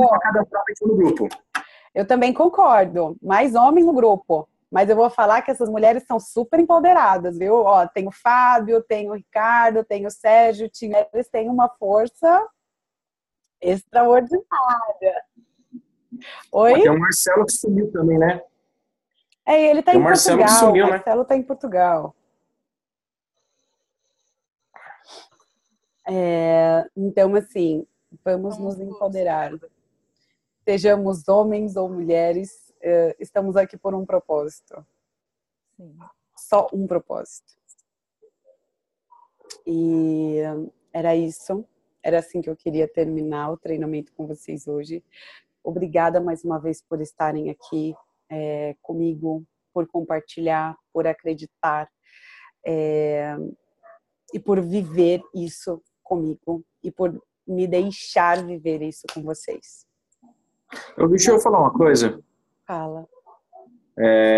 No grupo. Eu também concordo. Mais homens no grupo. Mas eu vou falar que essas mulheres são super empoderadas, viu? Ó, tem o Fábio, tem o Ricardo, tem o Sérgio, eles têm uma força extraordinária. Oi? Tem o Marcelo que sumiu também, né? Ele tá em Marcelo Portugal. que sumiu, o Marcelo tá em Portugal. Então, assim, vamos nos empoderar. Sejamos homens ou mulheres, estamos aqui por um propósito. Sim. só um propósito. E era isso. Era assim que eu queria terminar o treinamento com vocês hoje. Obrigada mais uma vez por estarem aqui comigo, por compartilhar, por acreditar e por viver isso comigo e por me deixar viver isso com vocês. Deixa eu falar uma coisa. Fala.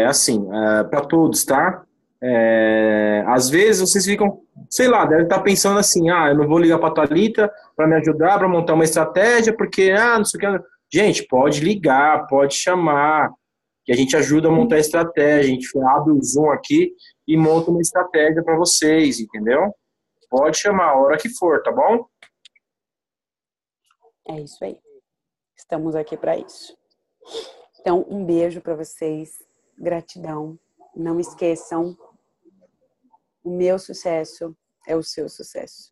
Assim, para todos, tá? Às vezes vocês ficam, sei lá, devem estar pensando assim, eu não vou ligar para a Thalita para me ajudar, para montar uma estratégia, porque, não sei o que. Gente, pode ligar, pode chamar, que a gente ajuda a montar a estratégia, a gente abre o Zoom aqui e monta uma estratégia para vocês, entendeu? Pode chamar a hora que for, tá bom? É isso aí. Estamos aqui para isso. Então, um beijo para vocês. Gratidão. Não esqueçam, o meu sucesso é o seu sucesso.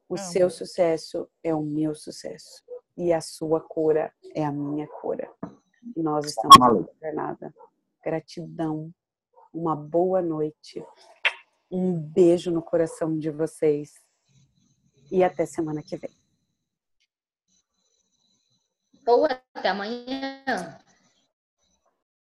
O seu sucesso é o meu sucesso. E a sua cura é a minha cura. E nós estamos na jornada. Gratidão. Uma boa noite. Um beijo no coração de vocês. E até semana que vem. Ou até amanhã.